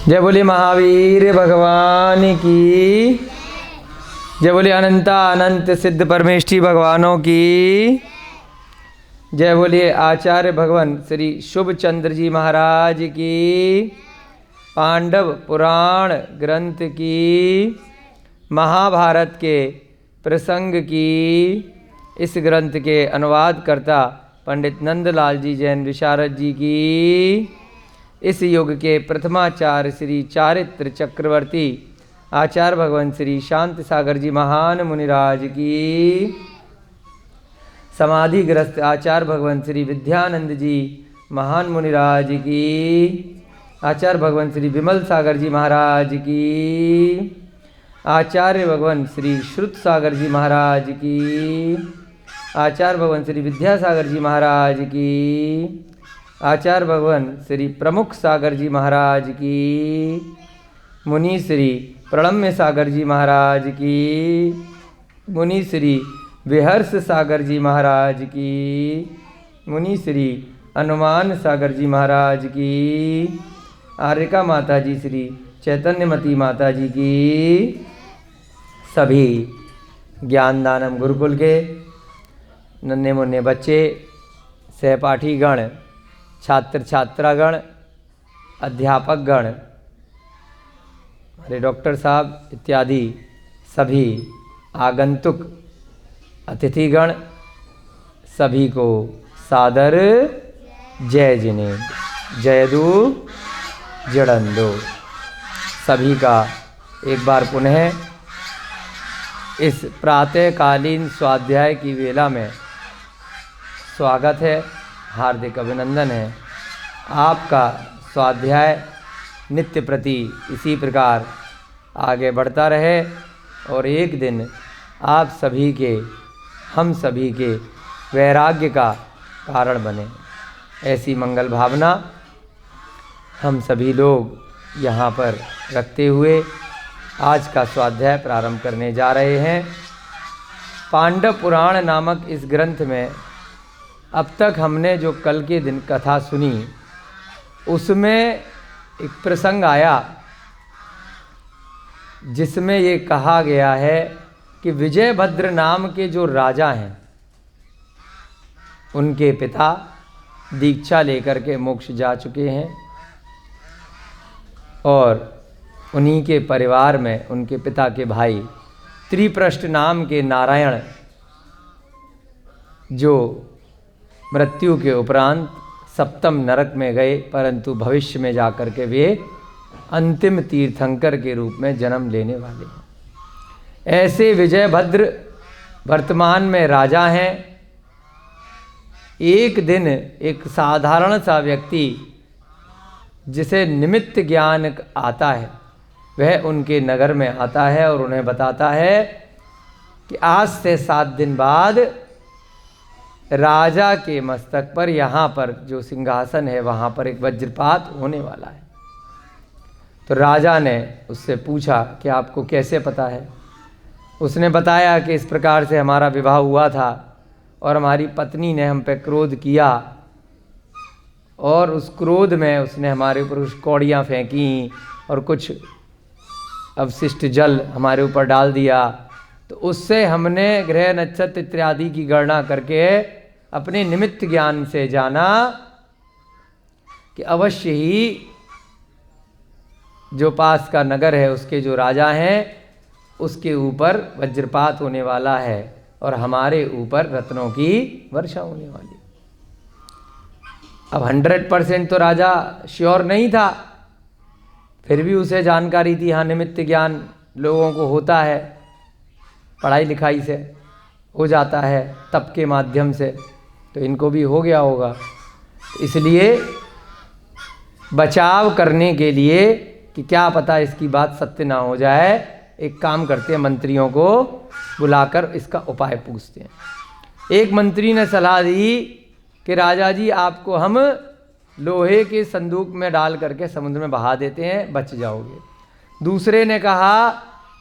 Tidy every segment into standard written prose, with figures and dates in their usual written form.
जय बोले महावीर भगवान की। जय बोले अनंता अनंत सिद्ध परमेष्ठी भगवानों की। जय बोलिए आचार्य भगवान श्री शुभ चंद्र जी महाराज की। पांडव पुराण ग्रंथ की, महाभारत के प्रसंग की, इस ग्रंथ के अनुवादकर्ता पंडित नंदलाल जी जैन विशारद जी की, इस युग के प्रथमाचार्य श्री चारित्र चक्रवर्ती आचार्य भगवान श्री शांति सागर जी महान मुनिराज की, समाधिग्रस्त आचार्य भगवान श्री विद्यानंद जी महान मुनिराज की, आचार्य भगवान श्री विमल सागर जी महाराज की, आचार्य भगवान श्री श्रुत सागर जी महाराज की, आचार्य भगवान श्री विद्यासागर जी महाराज की, आचार्य भगवान श्री प्रमुख सागर जी महाराज की, मुनि श्री प्रणम्य सागर जी महाराज की, मुनि श्री विहर्ष सागर जी महाराज की, मुनि श्री हनुमान सागर जी महाराज की, आर्यका माता जी श्री चैतन्यमती माता जी की, सभी ज्ञानदानम गुरुकुल के नन्हे मुन्ने बच्चे, सहपाठीगण, छात्र छात्रागण, अध्यापकगण, हमारे डॉक्टर साहब इत्यादि सभी आगंतुक अतिथिगण, सभी को सादर जय जिने जयदु जड़ंदो। सभी का एक बार पुनः इस प्रातःकालीन स्वाध्याय की वेला में स्वागत है, हार्दिक अभिनंदन है। आपका स्वाध्याय नित्य प्रति इसी प्रकार आगे बढ़ता रहे और एक दिन आप सभी के, हम सभी के वैराग्य का कारण बने, ऐसी मंगल भावना हम सभी लोग यहाँ पर रखते हुए आज का स्वाध्याय प्रारंभ करने जा रहे हैं। पांडव पुराण नामक इस ग्रंथ में अब तक हमने जो कल के दिन कथा सुनी, उसमें एक प्रसंग आया जिसमें ये कहा गया है कि विजयभद्र नाम के जो राजा हैं, उनके पिता दीक्षा लेकर के मोक्ष जा चुके हैं और उन्हीं के परिवार में उनके पिता के भाई त्रिप्रष्ट नाम के नारायण, जो मृत्यु के उपरांत सप्तम नरक में गए, परंतु भविष्य में जाकर के वे अंतिम तीर्थंकर के रूप में जन्म लेने वाले हैं। ऐसे विजयभद्र वर्तमान में राजा हैं। एक दिन एक साधारण सा व्यक्ति जिसे निमित्त ज्ञान आता है, वह उनके नगर में आता है और उन्हें बताता है कि आज से 7 दिन बाद राजा के मस्तक पर, यहाँ पर जो सिंहासन है वहाँ पर एक वज्रपात होने वाला है। तो राजा ने उससे पूछा कि आपको कैसे पता है? उसने बताया कि इस प्रकार से हमारा विवाह हुआ था और हमारी पत्नी ने हम पे क्रोध किया और उस क्रोध में उसने हमारे ऊपर कुछ कौड़ियाँ फेंकी और कुछ अवशिष्ट जल हमारे ऊपर डाल दिया। तो उससे हमने ग्रह नक्षत्र इत्यादि की गणना करके अपने निमित्त ज्ञान से जाना कि अवश्य ही जो पास का नगर है उसके जो राजा हैं उसके ऊपर वज्रपात होने वाला है और हमारे ऊपर रत्नों की वर्षा होने वाली। अब 100% तो राजा श्योर नहीं था, फिर भी उसे जानकारी थी। हाँ, निमित्त ज्ञान लोगों को होता है, पढ़ाई लिखाई से हो जाता है, तप के माध्यम से, तो इनको भी हो गया होगा। इसलिए बचाव करने के लिए कि क्या पता इसकी बात सत्य ना हो जाए, एक काम करते हैं, मंत्रियों को बुलाकर इसका उपाय पूछते हैं। एक मंत्री ने सलाह दी कि राजा जी, आपको हम लोहे के संदूक में डाल करके समुद्र में बहा देते हैं, बच जाओगे। दूसरे ने कहा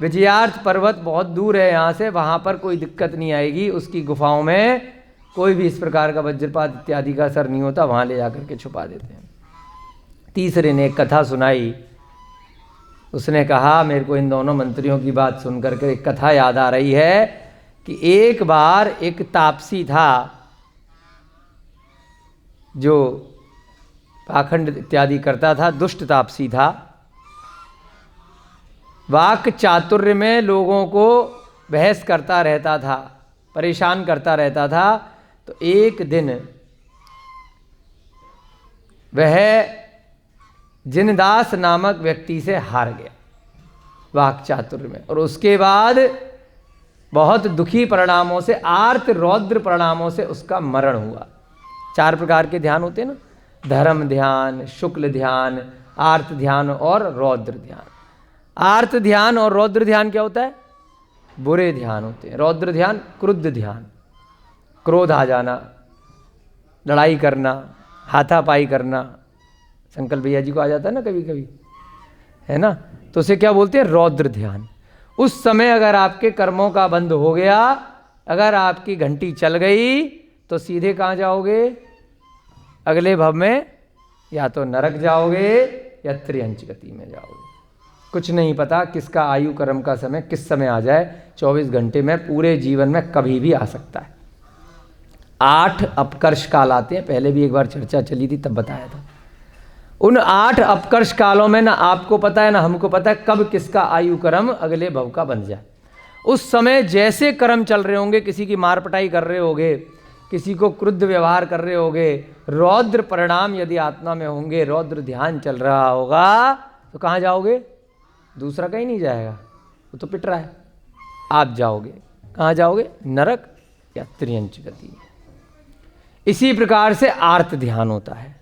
विजयार्थ पर्वत बहुत दूर है यहाँ से, वहाँ पर कोई दिक्कत नहीं आएगी, उसकी गुफाओं में कोई भी इस प्रकार का वज्रपात इत्यादि का असर नहीं होता, वहाँ ले जाकर के छुपा देते हैं। तीसरे ने एक कथा सुनाई उसने कहा, मेरे को इन दोनों मंत्रियों की बात सुनकर के एक कथा याद आ रही है कि एक बार एक तापसी था जो पाखंड इत्यादि करता था, दुष्ट तापसी था। वाक चातुर्य में लोगों को बहस करता रहता था, परेशान करता रहता था। तो एक दिन वह जिनदास नामक व्यक्ति से हार गया वाक चातुर्य में, और उसके बाद बहुत दुखी परिणामों से, आर्त रौद्र परिणामों से उसका मरण हुआ। 4 प्रकार के ध्यान होते हैं ना, धर्म ध्यान, शुक्ल ध्यान, आर्त ध्यान और रौद्र ध्यान। आर्त ध्यान और रौद्र ध्यान क्या होता है? बुरे ध्यान होते हैं। रौद्र ध्यान क्रुद्ध ध्यान, क्रोध आ जाना, लड़ाई करना, हाथापाई करना। संकल्प भैया जी को आ जाता है ना कभी कभी, है ना, तो उसे क्या बोलते हैं? रौद्र ध्यान। उस समय अगर आपके कर्मों का बंद हो गया, अगर आपकी घंटी चल गई, तो सीधे कहाँ जाओगे? अगले भव में या तो नरक जाओगे या त्रियंच गति में जाओगे। कुछ नहीं पता किसका आयु कर्म का समय किस समय आ जाए, 24 घंटे में, पूरे जीवन में कभी भी आ सकता है। 8 अपकर्ष काल आते हैं, पहले भी एक बार चर्चा चली थी तब बताया था। उन 8 अपकर्ष कालों में ना आपको पता है ना हमको पता है कब किसका आयु कर्म अगले भव का बन जाए। उस समय जैसे कर्म चल रहे होंगे, किसी की मार पटाई कर रहे होगे, किसी को क्रुद्ध व्यवहार कर रहे होगे, रौद्र परिणाम यदि आत्मा में होंगे, रौद्र ध्यान चल रहा होगा, तो कहाँ जाओगे? दूसरा कहीं नहीं जाएगा, वो तो पिट रहा है। आप जाओगे कहाँ जाओगे? नरक या त्रियंच गति। इसी प्रकार से आर्त ध्यान होता है।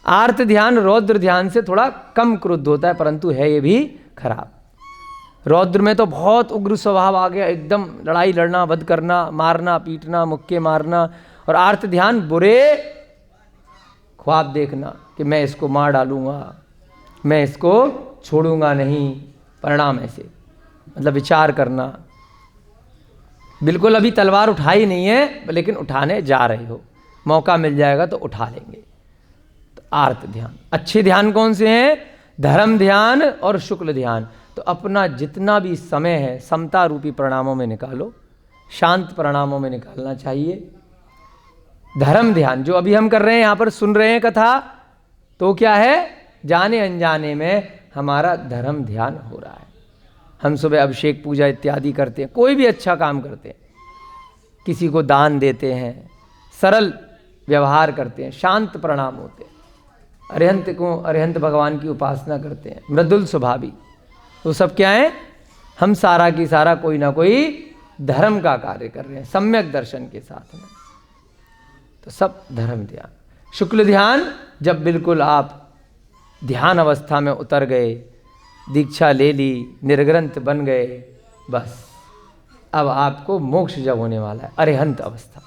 आर्त ध्यान रौद्र ध्यान से थोड़ा कम क्रुद्ध होता है, परंतु है ये भी खराब। रौद्र में तो बहुत उग्र स्वभाव आ गया, एकदम लड़ाई लड़ना, वध करना, मारना पीटना, मुक्के मारना। और आर्त ध्यान बुरे ख्वाब देखना कि मैं इसको मार डालूंगा, मैं इसको छोड़ूंगा नहीं, परिणाम ऐसे, मतलब विचार करना। बिल्कुल अभी तलवार उठाई नहीं है, लेकिन उठाने जा रहे हो, मौका मिल जाएगा तो उठा लेंगे। तो आर्त ध्यान। अच्छे ध्यान कौन से हैं? धर्म ध्यान और शुक्ल ध्यान। तो अपना जितना भी समय है समता रूपी परिणामों में निकालो, शांत परिणामों में निकालना चाहिए। धर्म ध्यान जो अभी हम कर रहे हैं, यहाँ पर सुन रहे हैं कथा, तो क्या है? जाने अनजाने में हमारा धर्म ध्यान हो रहा है। हम सुबह अभिषेक पूजा इत्यादि करते हैं, कोई भी अच्छा काम करते हैं, किसी को दान देते हैं, सरल व्यवहार करते हैं, शांत परिणाम होते हैं, अरिहंत भगवान की उपासना करते हैं, मृदुल स्वभावी, वो सब क्या है? हम सारा की सारा कोई ना कोई धर्म का कार्य कर रहे हैं, सम्यक दर्शन के साथ में। तो सब धर्म ध्यान। शुक्ल ध्यान जब बिल्कुल आप ध्यान अवस्था में उतर गए, दीक्षा ले ली, निर्ग्रंथ बन गए, बस अब आपको मोक्ष जब होने वाला है, अरिहंत अवस्था।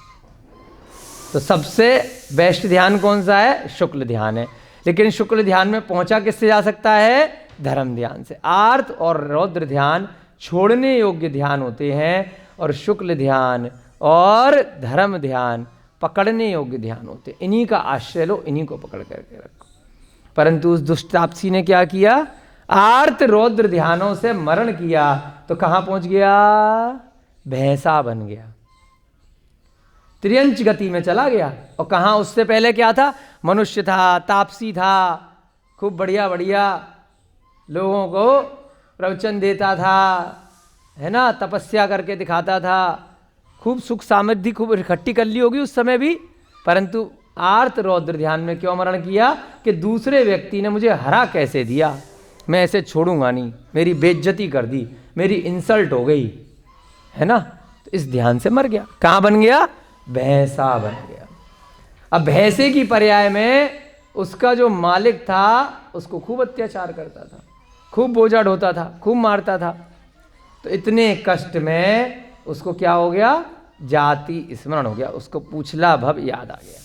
तो सबसे बेस्ट ध्यान कौन सा है? शुक्ल ध्यान है। लेकिन शुक्ल ध्यान में पहुंचा किससे जा सकता है? धर्म ध्यान से। आर्त और रौद्र ध्यान छोड़ने योग्य ध्यान होते हैं, और शुक्ल ध्यान और धर्म ध्यान पकड़ने योग्य ध्यान होते हैं। इन्हीं का आश्रय लो, इन्हीं को पकड़ करके रखो। परंतु उस दुष्ट तापसी ने क्या किया? आर्त रौद्र ध्यानों से मरण किया, तो कहाँ पहुंच गया? भैंसा बन गया, त्रियंच गति में चला गया। और कहाँ उससे पहले क्या था? मनुष्य था, तापसी था, खूब बढ़िया बढ़िया लोगों को प्रवचन देता था, है ना, तपस्या करके दिखाता था, खूब सुख समृद्धि खूब इकट्ठी कर ली होगी उस समय भी। परंतु आर्त रौद्र ध्यान में क्यों मरण किया? कि दूसरे व्यक्ति ने मुझे हरा कैसे दिया, मैं ऐसे छोड़ूंगा नहीं, मेरी बेइज्जती कर दी, मेरी इंसल्ट हो गई, है ना। तो इस ध्यान से मर गया। कहाँ बन गया? भैंसा बन गया। अब भैंसे की पर्याय में उसका जो मालिक था उसको खूब अत्याचार करता था, खूब बोझा ढोता था, खूब मारता था। तो इतने कष्ट में उसको क्या हो गया? जाति स्मरण हो गया, उसको पूछला भव याद आ गया।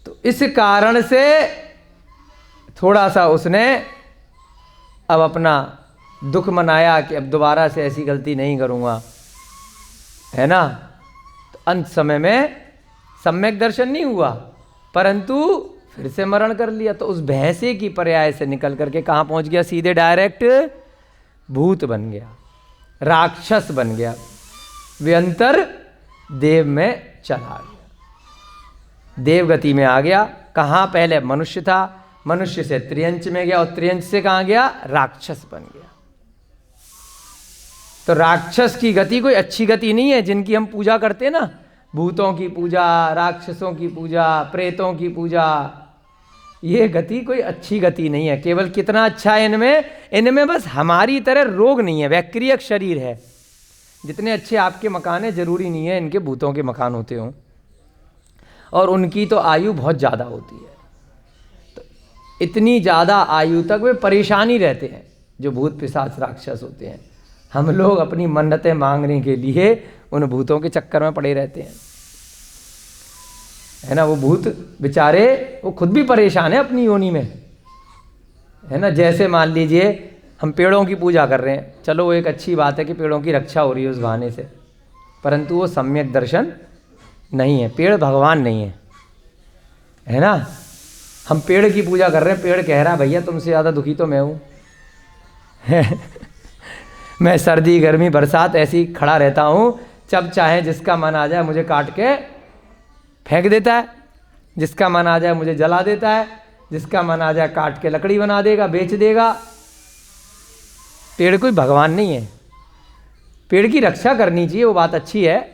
तो इस कारण से थोड़ा सा उसने अब अपना दुख मनाया कि अब दोबारा से ऐसी गलती नहीं करूँगा, है ना। तो अंत समय में सम्यक दर्शन नहीं हुआ, परंतु फिर से मरण कर लिया। तो उस भैंसे की पर्याय से निकल करके कहाँ पहुँच गया? सीधे डायरेक्ट भूत बन गया, राक्षस बन गया, व्यंतर देव में चला गया, देवगति में आ गया। कहाँ पहले मनुष्य था, मनुष्य से त्रियंच में गया, और त्रियंच से कहाँ गया? राक्षस बन गया। तो राक्षस की गति कोई अच्छी गति नहीं है। जिनकी हम पूजा करते हैं ना, भूतों की पूजा, राक्षसों की पूजा, प्रेतों की पूजा, ये गति कोई अच्छी गति नहीं है। केवल कितना अच्छा है इनमें बस हमारी तरह रोग नहीं है, वैक्रियक शरीर है। जितने अच्छे आपके मकान है, जरूरी नहीं है इनके भूतों के मकान होते हों, और उनकी तो आयु बहुत ज़्यादा होती है। तो इतनी ज़्यादा आयु तक वे परेशानी रहते हैं जो भूत पिशाच राक्षस होते हैं। हम लोग अपनी मन्नतें मांगने के लिए उन भूतों के चक्कर में पड़े रहते हैं, है ना। वो भूत बेचारे वो खुद भी परेशान है अपनी योनि में, है ना। जैसे मान लीजिए हम पेड़ों की पूजा कर रहे हैं, चलो वो एक अच्छी बात है कि पेड़ों की रक्षा हो रही है उस बहाने से, परंतु वो सम्यक दर्शन नहीं है। पेड़ भगवान नहीं है ना। हम पेड़ की पूजा कर रहे हैं, पेड़ कह रहा है भैया तुमसे ज़्यादा दुखी तो मैं हूँ मैं सर्दी गर्मी बरसात ऐसी खड़ा रहता हूँ, जब चाहे जिसका मन आ जाए मुझे काट के फेंक देता है, जिसका मन आ जाए मुझे जला देता है, जिसका मन आ जाए काट के लकड़ी बना देगा, बेच देगा। पेड़ कोई भगवान नहीं है। पेड़ की रक्षा करनी चाहिए, वो बात अच्छी है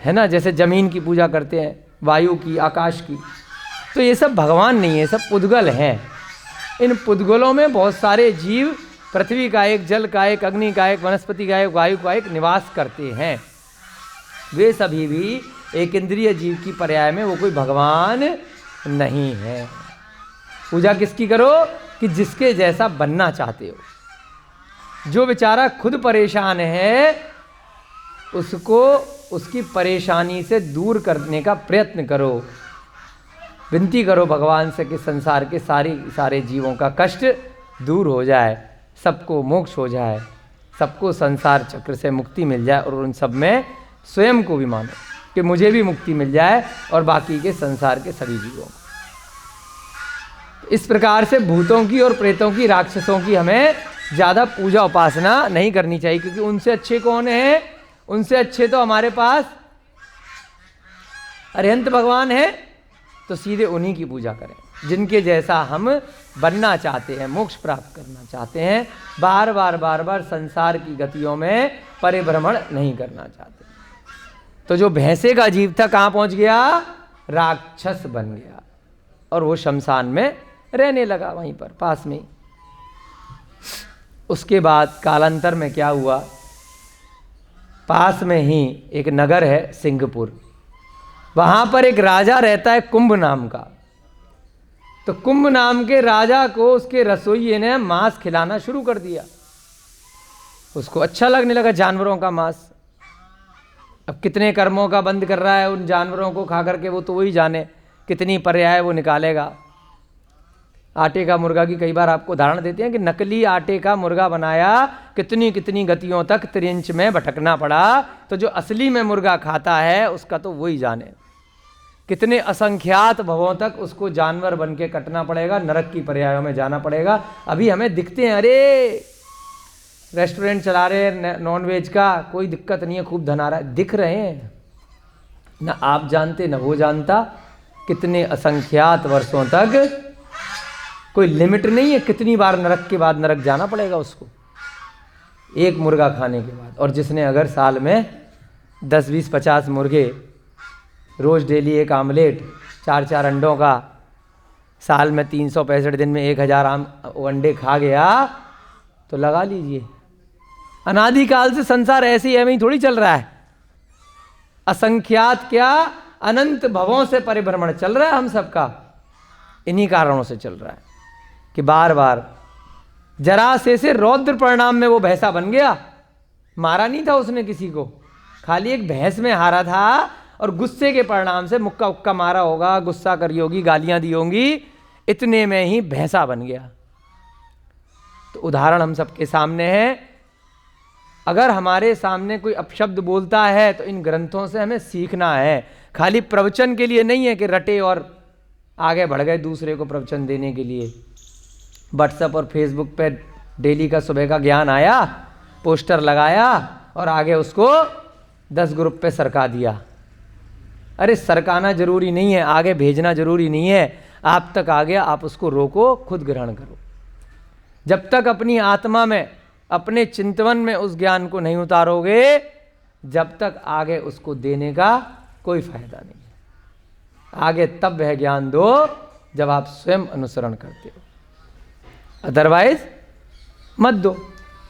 ना। जैसे जमीन की पूजा करते हैं, वायु की, आकाश की, तो ये सब भगवान नहीं है, सब पुद्गल हैं। इन पुद्गलों में बहुत सारे जीव, पृथ्वी का एक, जल का एक, अग्नि का एक, वनस्पति का एक, वायु का एक निवास करते हैं। वे सभी भी एक इंद्रिय जीव की पर्याय में, वो कोई भगवान नहीं है। पूजा किसकी करो? कि जिसके जैसा बनना चाहते हो। जो बेचारा खुद परेशान है उसको उसकी परेशानी से दूर करने का प्रयत्न करो। विनती करो भगवान से कि संसार के सारे जीवों का कष्ट दूर हो जाए, सबको मोक्ष हो जाए, सबको संसार चक्र से मुक्ति मिल जाए, और उन सब में स्वयं को भी मानो कि मुझे भी मुक्ति मिल जाए और बाकी के संसार के सभी जीवों को। इस प्रकार से भूतों की और प्रेतों की, राक्षसों की हमें ज़्यादा पूजा उपासना नहीं करनी चाहिए, क्योंकि उनसे अच्छे कौन हैं? उनसे अच्छे तो हमारे पास अरिहंत भगवान है। तो सीधे उन्हीं की पूजा करें, जिनके जैसा हम बनना चाहते हैं, मोक्ष प्राप्त करना चाहते हैं, बार बार संसार की गतियों में परिभ्रमण नहीं करना चाहते। तो जो भैंसे का जीव था कहाँ पहुँच गया? राक्षस बन गया, और वो शमशान में रहने लगा, वहीं पर पास में। उसके बाद कालांतर में क्या हुआ? पास में ही एक नगर है सिंहपुर, वहाँ पर एक राजा रहता है कुंभ नाम का। तो कुंभ नाम के राजा को उसके रसोइये ने मांस खिलाना शुरू कर दिया। उसको अच्छा लगने लगा जानवरों का मांस। अब कितने कर्मों का बंद कर रहा है उन जानवरों को खा करके, वो तो वही जाने कितनी पर्याय वो निकालेगा। आटे का मुर्गा की कई बार आपको उदाहरण देते हैं कि नकली आटे का मुर्गा बनाया, कितनी कितनी गतियों तक त्रिंच में भटकना पड़ा। तो जो असली में मुर्गा खाता है उसका तो वही जाने, कितने असंख्यात भवों तक उसको जानवर बन के कटना पड़ेगा, नरक की पर्यायों में जाना पड़ेगा। अभी हमें दिखते हैं, अरे रेस्टोरेंट चला रहे हैं नॉनवेज का, कोई दिक्कत नहीं है, खूब धन आ रहा है, दिख रहे हैं ना। आप जानते ना वो जानता, कितने असंख्यात वर्षों तक कोई लिमिट नहीं है, कितनी बार नरक के बाद नरक जाना पड़ेगा उसको, एक मुर्गा खाने के बाद। और जिसने अगर साल में 10, 20, 50 मुर्गे, रोज़ डेली एक आमलेट, 4 अंडों का, साल में 365 दिन में 1000 अंडे खा गया, तो लगा लीजिए अनादिकाल से संसार ऐसे ही ही थोड़ी चल रहा है। असंख्यात क्या अनंत भवों से परिभ्रमण चल रहा है हम सबका। इन्हीं कारणों से चल रहा है कि बार बार जरा से रौद्र परिणाम में वो भैंसा बन गया। मारा नहीं था उसने किसी को, खाली एक भैंस में हारा था, और गुस्से के परिणाम से मुक्का उक्का मारा होगा, गुस्सा करी होगी, गालियां दी होंगी, इतने में ही भैंसा बन गया। तो उदाहरण हम सबके सामने है। अगर हमारे सामने कोई अपशब्द बोलता है तो इन ग्रंथों से हमें सीखना है। खाली प्रवचन के लिए नहीं है कि रटे और आगे बढ़ गए दूसरे को प्रवचन देने के लिए। व्हाट्सएप और फेसबुक पे डेली का सुबह का ज्ञान आया, पोस्टर लगाया और आगे उसको 10 ग्रुप पे सरका दिया। अरे सरकाना जरूरी नहीं है, आगे भेजना जरूरी नहीं है। आप तक आ गया, आप उसको रोको, खुद ग्रहण करो। जब तक अपनी आत्मा में, अपने चिंतन में उस ज्ञान को नहीं उतारोगे, जब तक आगे उसको देने का कोई फायदा नहीं है। आगे तब वह ज्ञान दो जब आप स्वयं अनुसरण करते हो, अदरवाइज मत दो।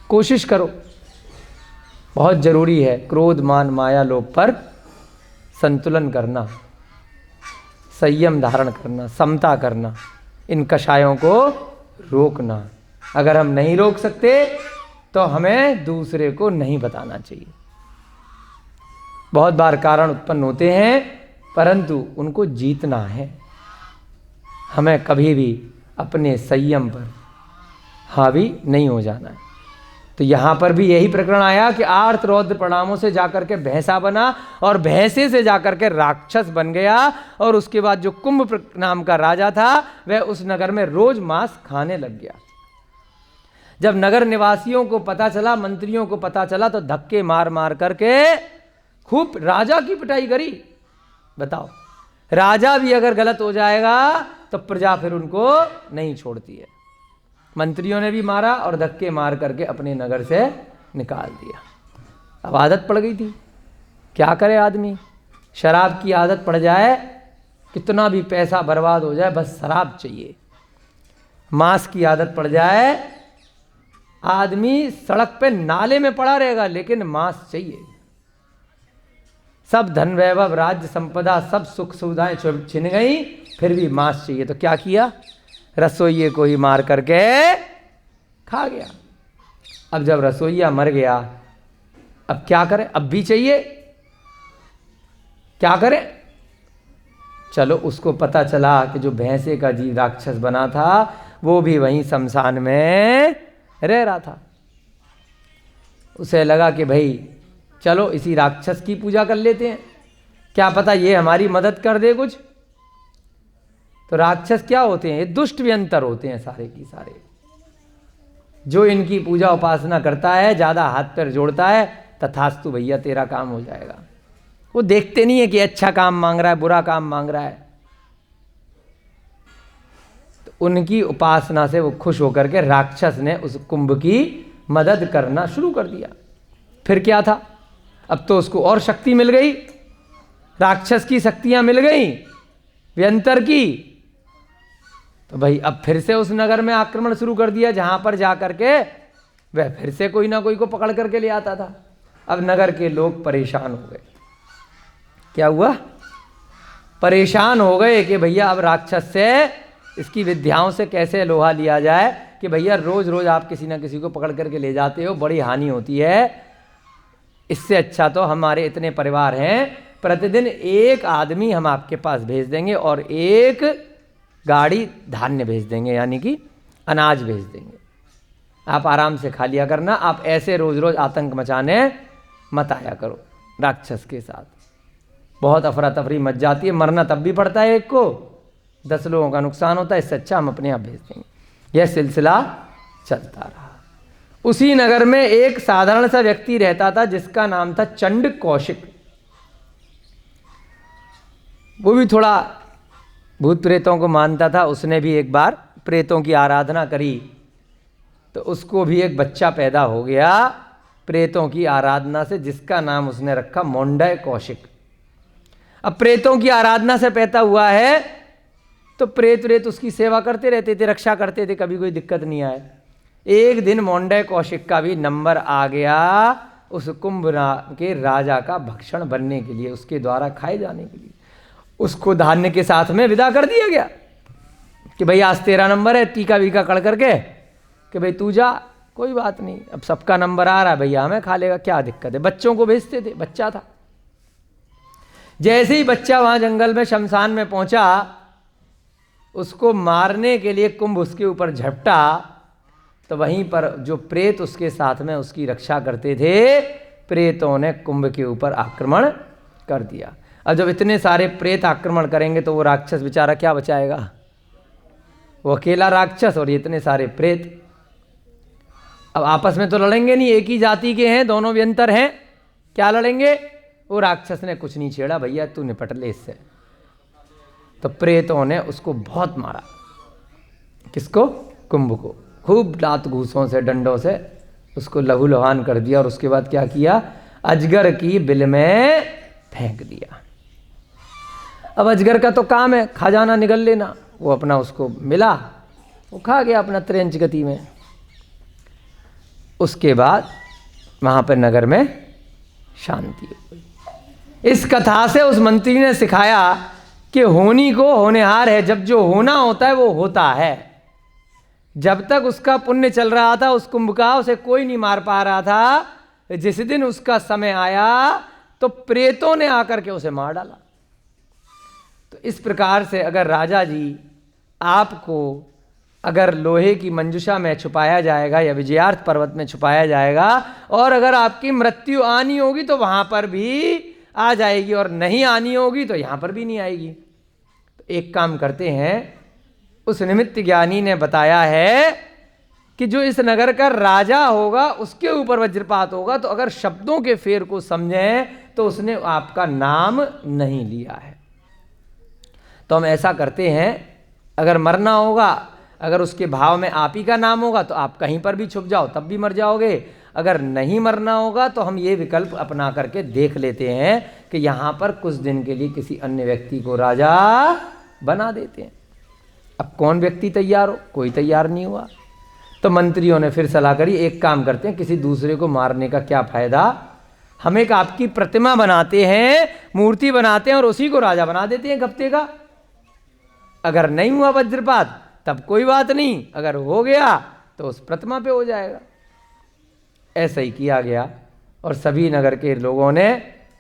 कोशिश करो, बहुत जरूरी है क्रोध मान माया लोभ पर संतुलन करना, संयम धारण करना, समता करना, इन कषायों को रोकना। अगर हम नहीं रोक सकते तो हमें दूसरे को नहीं बताना चाहिए। बहुत बार कारण उत्पन्न होते हैं, परंतु उनको जीतना है। हमें कभी भी अपने संयम पर हावी नहीं हो जाना है। तो यहाँ पर भी यही प्रकरण आया कि आर्त रौद्र प्रणामों से जाकर के भैंसा बना और भैंसे से जाकर के राक्षस बन गया। और उसके बाद जो कुंभ नाम का राजा था वह उस नगर में रोज मांस खाने लग गया। जब नगर निवासियों को पता चला, मंत्रियों को पता चला, तो धक्के मार मार करके खूब राजा की पिटाई करी। बताओ, राजा भी अगर गलत हो जाएगा तो प्रजा फिर उनको नहीं छोड़ती है। मंत्रियों ने भी मारा और धक्के मार करके अपने नगर से निकाल दिया। अब आदत पड़ गई थी, क्या करे आदमी। शराब की आदत पड़ जाए, कितना भी पैसा बर्बाद हो जाए, बस शराब चाहिए। मांस की आदत पड़ जाए, आदमी सड़क पे नाले में पड़ा रहेगा लेकिन मांस चाहिए। सब धन वैभव राज्य संपदा सब सुख सुविधाएं छिन गई, फिर भी मांस चाहिए। तो क्या किया, रसोइये को ही मार करके खा गया। अब जब रसोइया मर गया, अब क्या करें, अब भी चाहिए, क्या करें। चलो, उसको पता चला कि जो भैंसे का जीव राक्षस बना था वो भी वहीं शमशान में रह रहा था। उसे लगा कि भाई चलो इसी राक्षस की पूजा कर लेते हैं, क्या पता ये हमारी मदद कर दे कुछ। तो राक्षस क्या होते हैं, ये दुष्ट व्यंतर होते हैं सारे की सारे। जो इनकी पूजा उपासना करता है, ज़्यादा हाथ पैर जोड़ता है, तथास्तु भैया तेरा काम हो जाएगा। वो देखते नहीं है कि अच्छा काम मांग रहा है, बुरा काम मांग रहा है। तो उनकी उपासना से वो खुश होकर के राक्षस ने उस कुंभ की मदद करना शुरू कर दिया। फिर क्या था, अब तो उसको और शक्ति मिल गई, राक्षस की शक्तियां मिल गई व्यंतर की। तो भाई अब फिर से उस नगर में आक्रमण शुरू कर दिया, जहां पर जाकर के वह फिर से कोई ना कोई को पकड़ करके ले आता था। अब नगर के लोग परेशान हो गए। क्या हुआ, परेशान हो गए कि भैया अब राक्षस से, इसकी विद्याओं से कैसे लोहा लिया जाए कि भैया रोज रोज आप किसी ना किसी को पकड़ करके ले जाते हो, बड़ी हानि होती है। इससे अच्छा तो हमारे इतने परिवार हैं, प्रतिदिन एक आदमी हम आपके पास भेज देंगे और एक गाड़ी धान्य भेज देंगे, यानी कि अनाज भेज देंगे। आप आराम से खा लिया करना, आप ऐसे रोज रोज आतंक मचाने मत आया करो राक्षस के साथ। बहुत अफरा तफरी मच जाती है, मरना तब भी पड़ता है एक को, 10 लोगों का नुकसान होता है। इससे अच्छा हम अपने आप भेज देंगे। यह सिलसिला चलता रहा। उसी नगर में एक साधारण सा व्यक्ति रहता था जिसका नाम था चंड कौशिक। वो भी थोड़ा भूत प्रेतों को मानता था। उसने भी एक बार प्रेतों की आराधना करी तो उसको भी एक बच्चा पैदा हो गया प्रेतों की आराधना से, जिसका नाम उसने रखा मोंडय कौशिक। अब प्रेतों की आराधना से पैदा हुआ है तो प्रेत उसकी सेवा करते रहते थे, रक्षा करते थे, कभी कोई दिक्कत नहीं आए। एक दिन मोंडय कौशिक का भी नंबर आ गया उस कुंभ के राजा का भक्षण बनने के लिए, उसके द्वारा खाए जाने के लिए। उसको धान्य के साथ में विदा कर दिया गया कि भाई आज तेरा नंबर है, टीका वीका कड़ करके कि भाई तू जा, कोई बात नहीं, अब सबका नंबर आ रहा है भैया, हमें खा लेगा, क्या दिक्कत है। बच्चों को भेजते थे, बच्चा था। जैसे ही बच्चा वहां जंगल में शमशान में पहुंचा, उसको मारने के लिए कुंभ उसके ऊपर झपटा, तो वहीं पर जो प्रेत उसके साथ में उसकी रक्षा करते थे, प्रेतों ने कुंभ के ऊपर आक्रमण कर दिया। अब जब इतने सारे प्रेत आक्रमण करेंगे तो वो राक्षस बेचारा क्या बचाएगा? वो अकेला राक्षस और ये इतने सारे प्रेत। अब आपस में तो लड़ेंगे नहीं, एक ही जाति के हैं, दोनों व्यंतर हैं, क्या लड़ेंगे? वो राक्षस ने कुछ नहीं छेड़ा, भैया तू निपट ले इससे। तो प्रेतों ने उसको बहुत मारा। किसको? कुंभ को। खूब लात घूसों से, डंडों से उसको लहूलुहान कर दिया और उसके बाद क्या किया? अजगर की बिल में फेंक दिया। अब अजगर का तो काम है खा जाना, निगल लेना। वो अपना उसको मिला, वो खा गया अपना त्रेंच गति में। उसके बाद वहाँ पर नगर में शांति हो गई। इस कथा से उस मंत्री ने सिखाया कि होनी को होनेहार है, जब जो होना होता है वो होता है। जब तक उसका पुण्य चल रहा था उस कुंभ का, उसे कोई नहीं मार पा रहा था। जिस दिन उसका समय आया तो प्रेतों ने आकर के उसे मार डाला। तो इस प्रकार से अगर राजा जी आपको अगर लोहे की मंजुषा में छुपाया जाएगा या विजयार्थ पर्वत में छुपाया जाएगा, और अगर आपकी मृत्यु आनी होगी तो वहां पर भी आ जाएगी, और नहीं आनी होगी तो यहां पर भी नहीं आएगी। तो एक काम करते हैं, उस निमित्त ज्ञानी ने बताया है कि जो इस नगर का राजा होगा उसके ऊपर वज्रपात होगा, तो अगर शब्दों के फेर को समझें तो उसने आपका नाम नहीं लिया है। तो हम ऐसा करते हैं, अगर मरना होगा, अगर उसके भाव में आप ही का नाम होगा तो आप कहीं पर भी छुप जाओ, तब भी मर जाओगे। अगर नहीं मरना होगा तो हम ये विकल्प अपना करके देख लेते हैं कि यहाँ पर कुछ दिन के लिए किसी अन्य व्यक्ति को राजा बना देते हैं। अब कौन व्यक्ति तैयार हो? कोई तैयार नहीं हुआ। तो मंत्रियों ने फिर सलाह करी, एक काम करते हैं, किसी दूसरे को मारने का क्या फायदा, हम एक आपकी प्रतिमा बनाते हैं, मूर्ति बनाते हैं और उसी को राजा बना देते हैं हफ्ते का। अगर नहीं हुआ वज्रपात तब कोई बात नहीं, अगर हो गया तो उस प्रतिमा पे हो जाएगा। ऐसा ही किया गया और सभी नगर के लोगों ने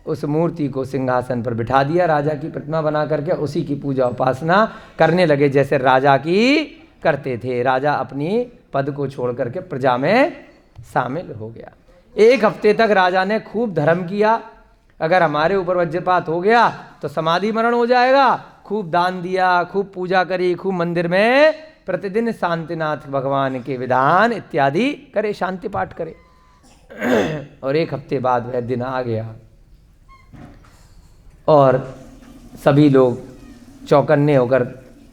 उस मूर्ति को सिंहासन पर बिठा दिया, राजा की प्रतिमा बना करके उसी की पूजा उपासना करने लगे जैसे राजा की करते थे। राजा अपनी पद को छोड़ करके प्रजा में शामिल हो गया। एक हफ्ते तक राजा ने खूब धर्म किया। अगर हमारे ऊपर वज्रपात हो गया तो समाधि मरण हो जाएगा। खूब दान दिया, खूब पूजा करी, खूब मंदिर में प्रतिदिन शांतिनाथ भगवान के विधान इत्यादि करे, शांति पाठ करे। और एक हफ्ते बाद वह दिन आ गया और सभी लोग चौकन्ने होकर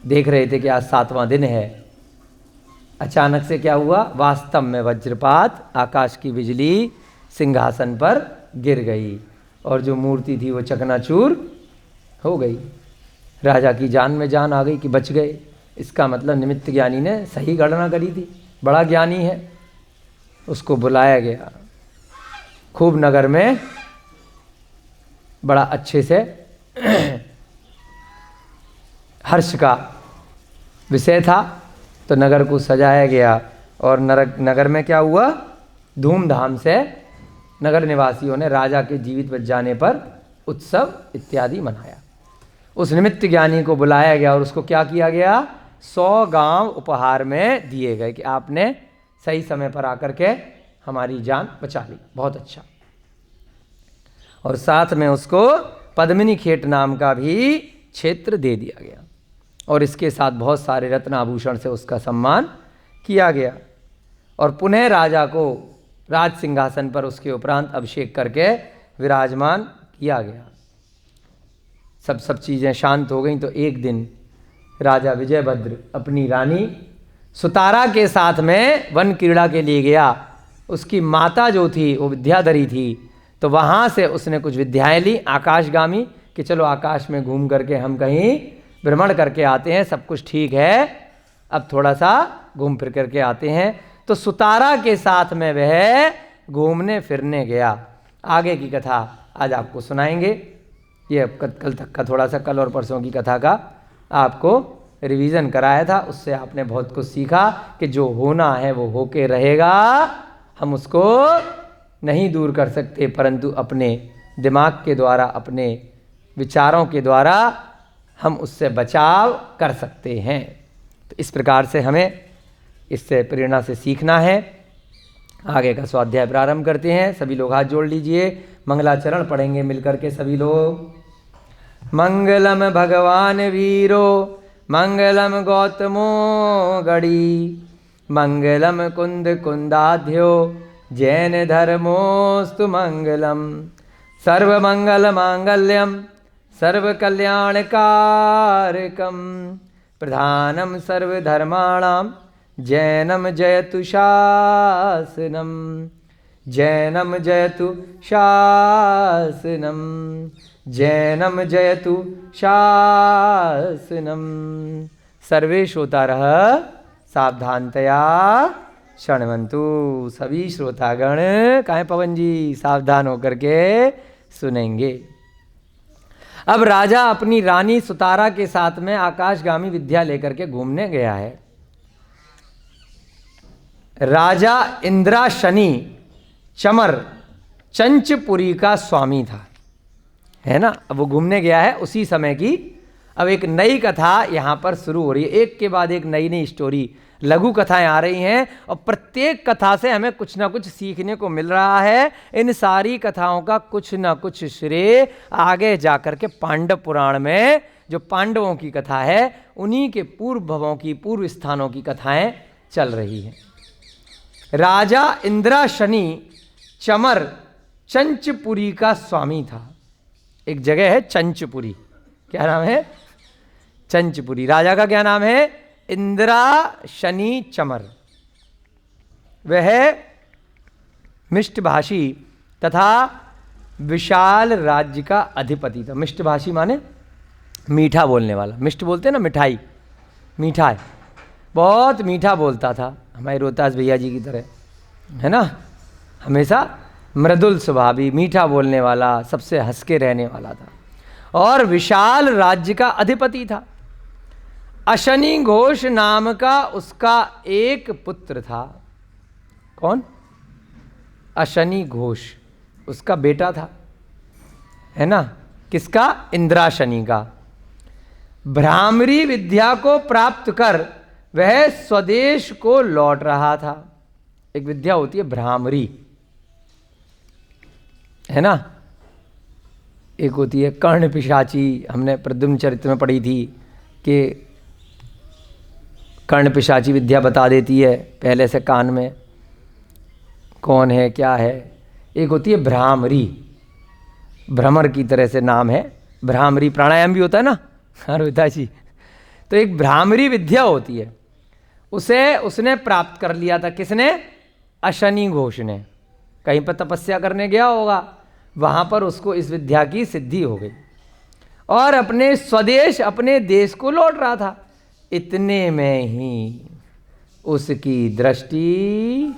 देख रहे थे कि आज 7वां दिन है। अचानक से क्या हुआ? वास्तव में वज्रपात, आकाश की बिजली सिंहासन पर गिर गई और जो मूर्ति थी वो चकनाचूर हो गई। राजा की जान में जान आ गई कि बच गए। इसका मतलब निमित्त ज्ञानी ने सही गणना करी थी, बड़ा ज्ञानी है। उसको बुलाया गया, खूब नगर में बड़ा अच्छे से हर्ष का विषय था। तो नगर को सजाया गया और नगर में क्या हुआ? धूमधाम से नगर निवासियों ने राजा के जीवित बच जाने पर उत्सव इत्यादि मनाया। उस निमित्त ज्ञानी को बुलाया गया और उसको क्या किया गया? 100 गांव उपहार में दिए गए कि आपने सही समय पर आकर के हमारी जान बचा ली, बहुत अच्छा। और साथ में उसको पद्मिनी खेत नाम का भी क्षेत्र दे दिया गया और इसके साथ बहुत सारे रत्न आभूषण से उसका सम्मान किया गया। और पुनः राजा को राज सिंहासन पर उसके उपरांत अभिषेक करके विराजमान किया गया। सब चीज़ें शांत हो गई। तो एक दिन राजा विजयभद्र अपनी रानी सुतारा के साथ में वन क्रीड़ा के लिए गया। उसकी माता जो थी वो विद्याधरी थी, तो वहाँ से उसने कुछ विद्याएं ली आकाशगामी, कि चलो आकाश में घूम करके हम कहीं भ्रमण करके आते हैं, सब कुछ ठीक है, अब थोड़ा सा घूम फिर करके आते हैं। तो सुतारा के साथ में वह घूमने फिरने गया। आगे की कथा आज आपको सुनाएंगे। ये कल तक का थोड़ा सा, कल और परसों की कथा का आपको रिवीजन कराया था, उससे आपने बहुत कुछ सीखा कि जो होना है वो होके रहेगा, हम उसको नहीं दूर कर सकते, परंतु अपने दिमाग के द्वारा, अपने विचारों के द्वारा हम उससे बचाव कर सकते हैं। तो इस प्रकार से हमें इससे प्रेरणा से सीखना है। आगे का स्वाध्याय प्रारंभ करते हैं। सभी लोग हाथ जोड़ लीजिए, मंगलाचरण पढ़ेंगे मिलकर के सभी लोग। मंगलम भगवान वीरो मंगलम गौतमो गड़ी मंगलम कुंद कुंदाध्यो जैन धर्मोस्तु मंगलम सर्वमंगल मांगल्यम सर्वकल्याणकारकम प्रधानम सर्वधर्माणां जैनम जयतु शासनम जैनम जयतु शासनम जैनम जयतु शासनम। सर्वे श्रोतारः सावधानतया शृण्वन्तु। सभी श्रोतागण काहे पवन जी सावधान होकर के सुनेंगे। अब राजा अपनी रानी सुतारा के साथ में आकाशगामी विद्या लेकर के घूमने गया है। राजा इंद्राशनि चमर चंचपुरी का स्वामी था, है ना। अब वो घूमने गया है उसी समय की। अब एक नई कथा यहाँ पर शुरू हो रही है, एक के बाद एक नई नई स्टोरी, लघु कथाएं आ रही हैं और प्रत्येक कथा से हमें कुछ ना कुछ सीखने को मिल रहा है। इन सारी कथाओं का कुछ ना कुछ श्रेय आगे जाकर के पांडव पुराण में जो पांडवों की कथा है उन्हीं के पूर्व भवों की, पूर्व स्थानों की कथाएं चल रही हैं। राजा इंद्राशनि चमर चंचपुरी का स्वामी था। एक जगह है चंचपुरी, क्या नाम है? चंचपुरी। राजा का क्या नाम है? इंद्राशनि चमर। वह मिष्टभाषी तथा विशाल राज्य का अधिपति था। मिष्टभाषी माने मीठा बोलने वाला। मिष्ट बोलते हैं ना, मिठाई, मीठा है, बहुत मीठा बोलता था, हमारे रोहतास भैया जी की तरह, है ना। हमेशा मृदुल स्वभावी, मीठा बोलने वाला, सबसे हंस के रहने वाला था और विशाल राज्य का अधिपति था। अशनि घोष नाम का उसका एक पुत्र था। कौन? अशनि घोष, उसका बेटा था, है ना। किसका? इंद्राशनि का। भ्रामरी विद्या को प्राप्त कर वह स्वदेश को लौट रहा था। एक विद्या होती है भ्रामरी, है ना। एक होती है कर्ण पिशाची, हमने प्रद्युम्न चरित्र में पढ़ी थी कि कर्ण पिशाची विद्या बता देती है पहले से कान में कौन है क्या है। एक होती है भ्रामरी, भ्रमर की तरह से नाम है भ्रामरी। प्राणायाम भी होता है ना, हाँ रोहिता जी। तो एक भ्रामरी विद्या होती है, उसे उसने प्राप्त कर लिया था। किसने? अशनि घोष ने। कहीं पर तपस्या करने गया होगा, वहाँ पर उसको इस विद्या की सिद्धि हो गई और अपने स्वदेश, अपने देश को लौट रहा था। इतने में ही उसकी दृष्टि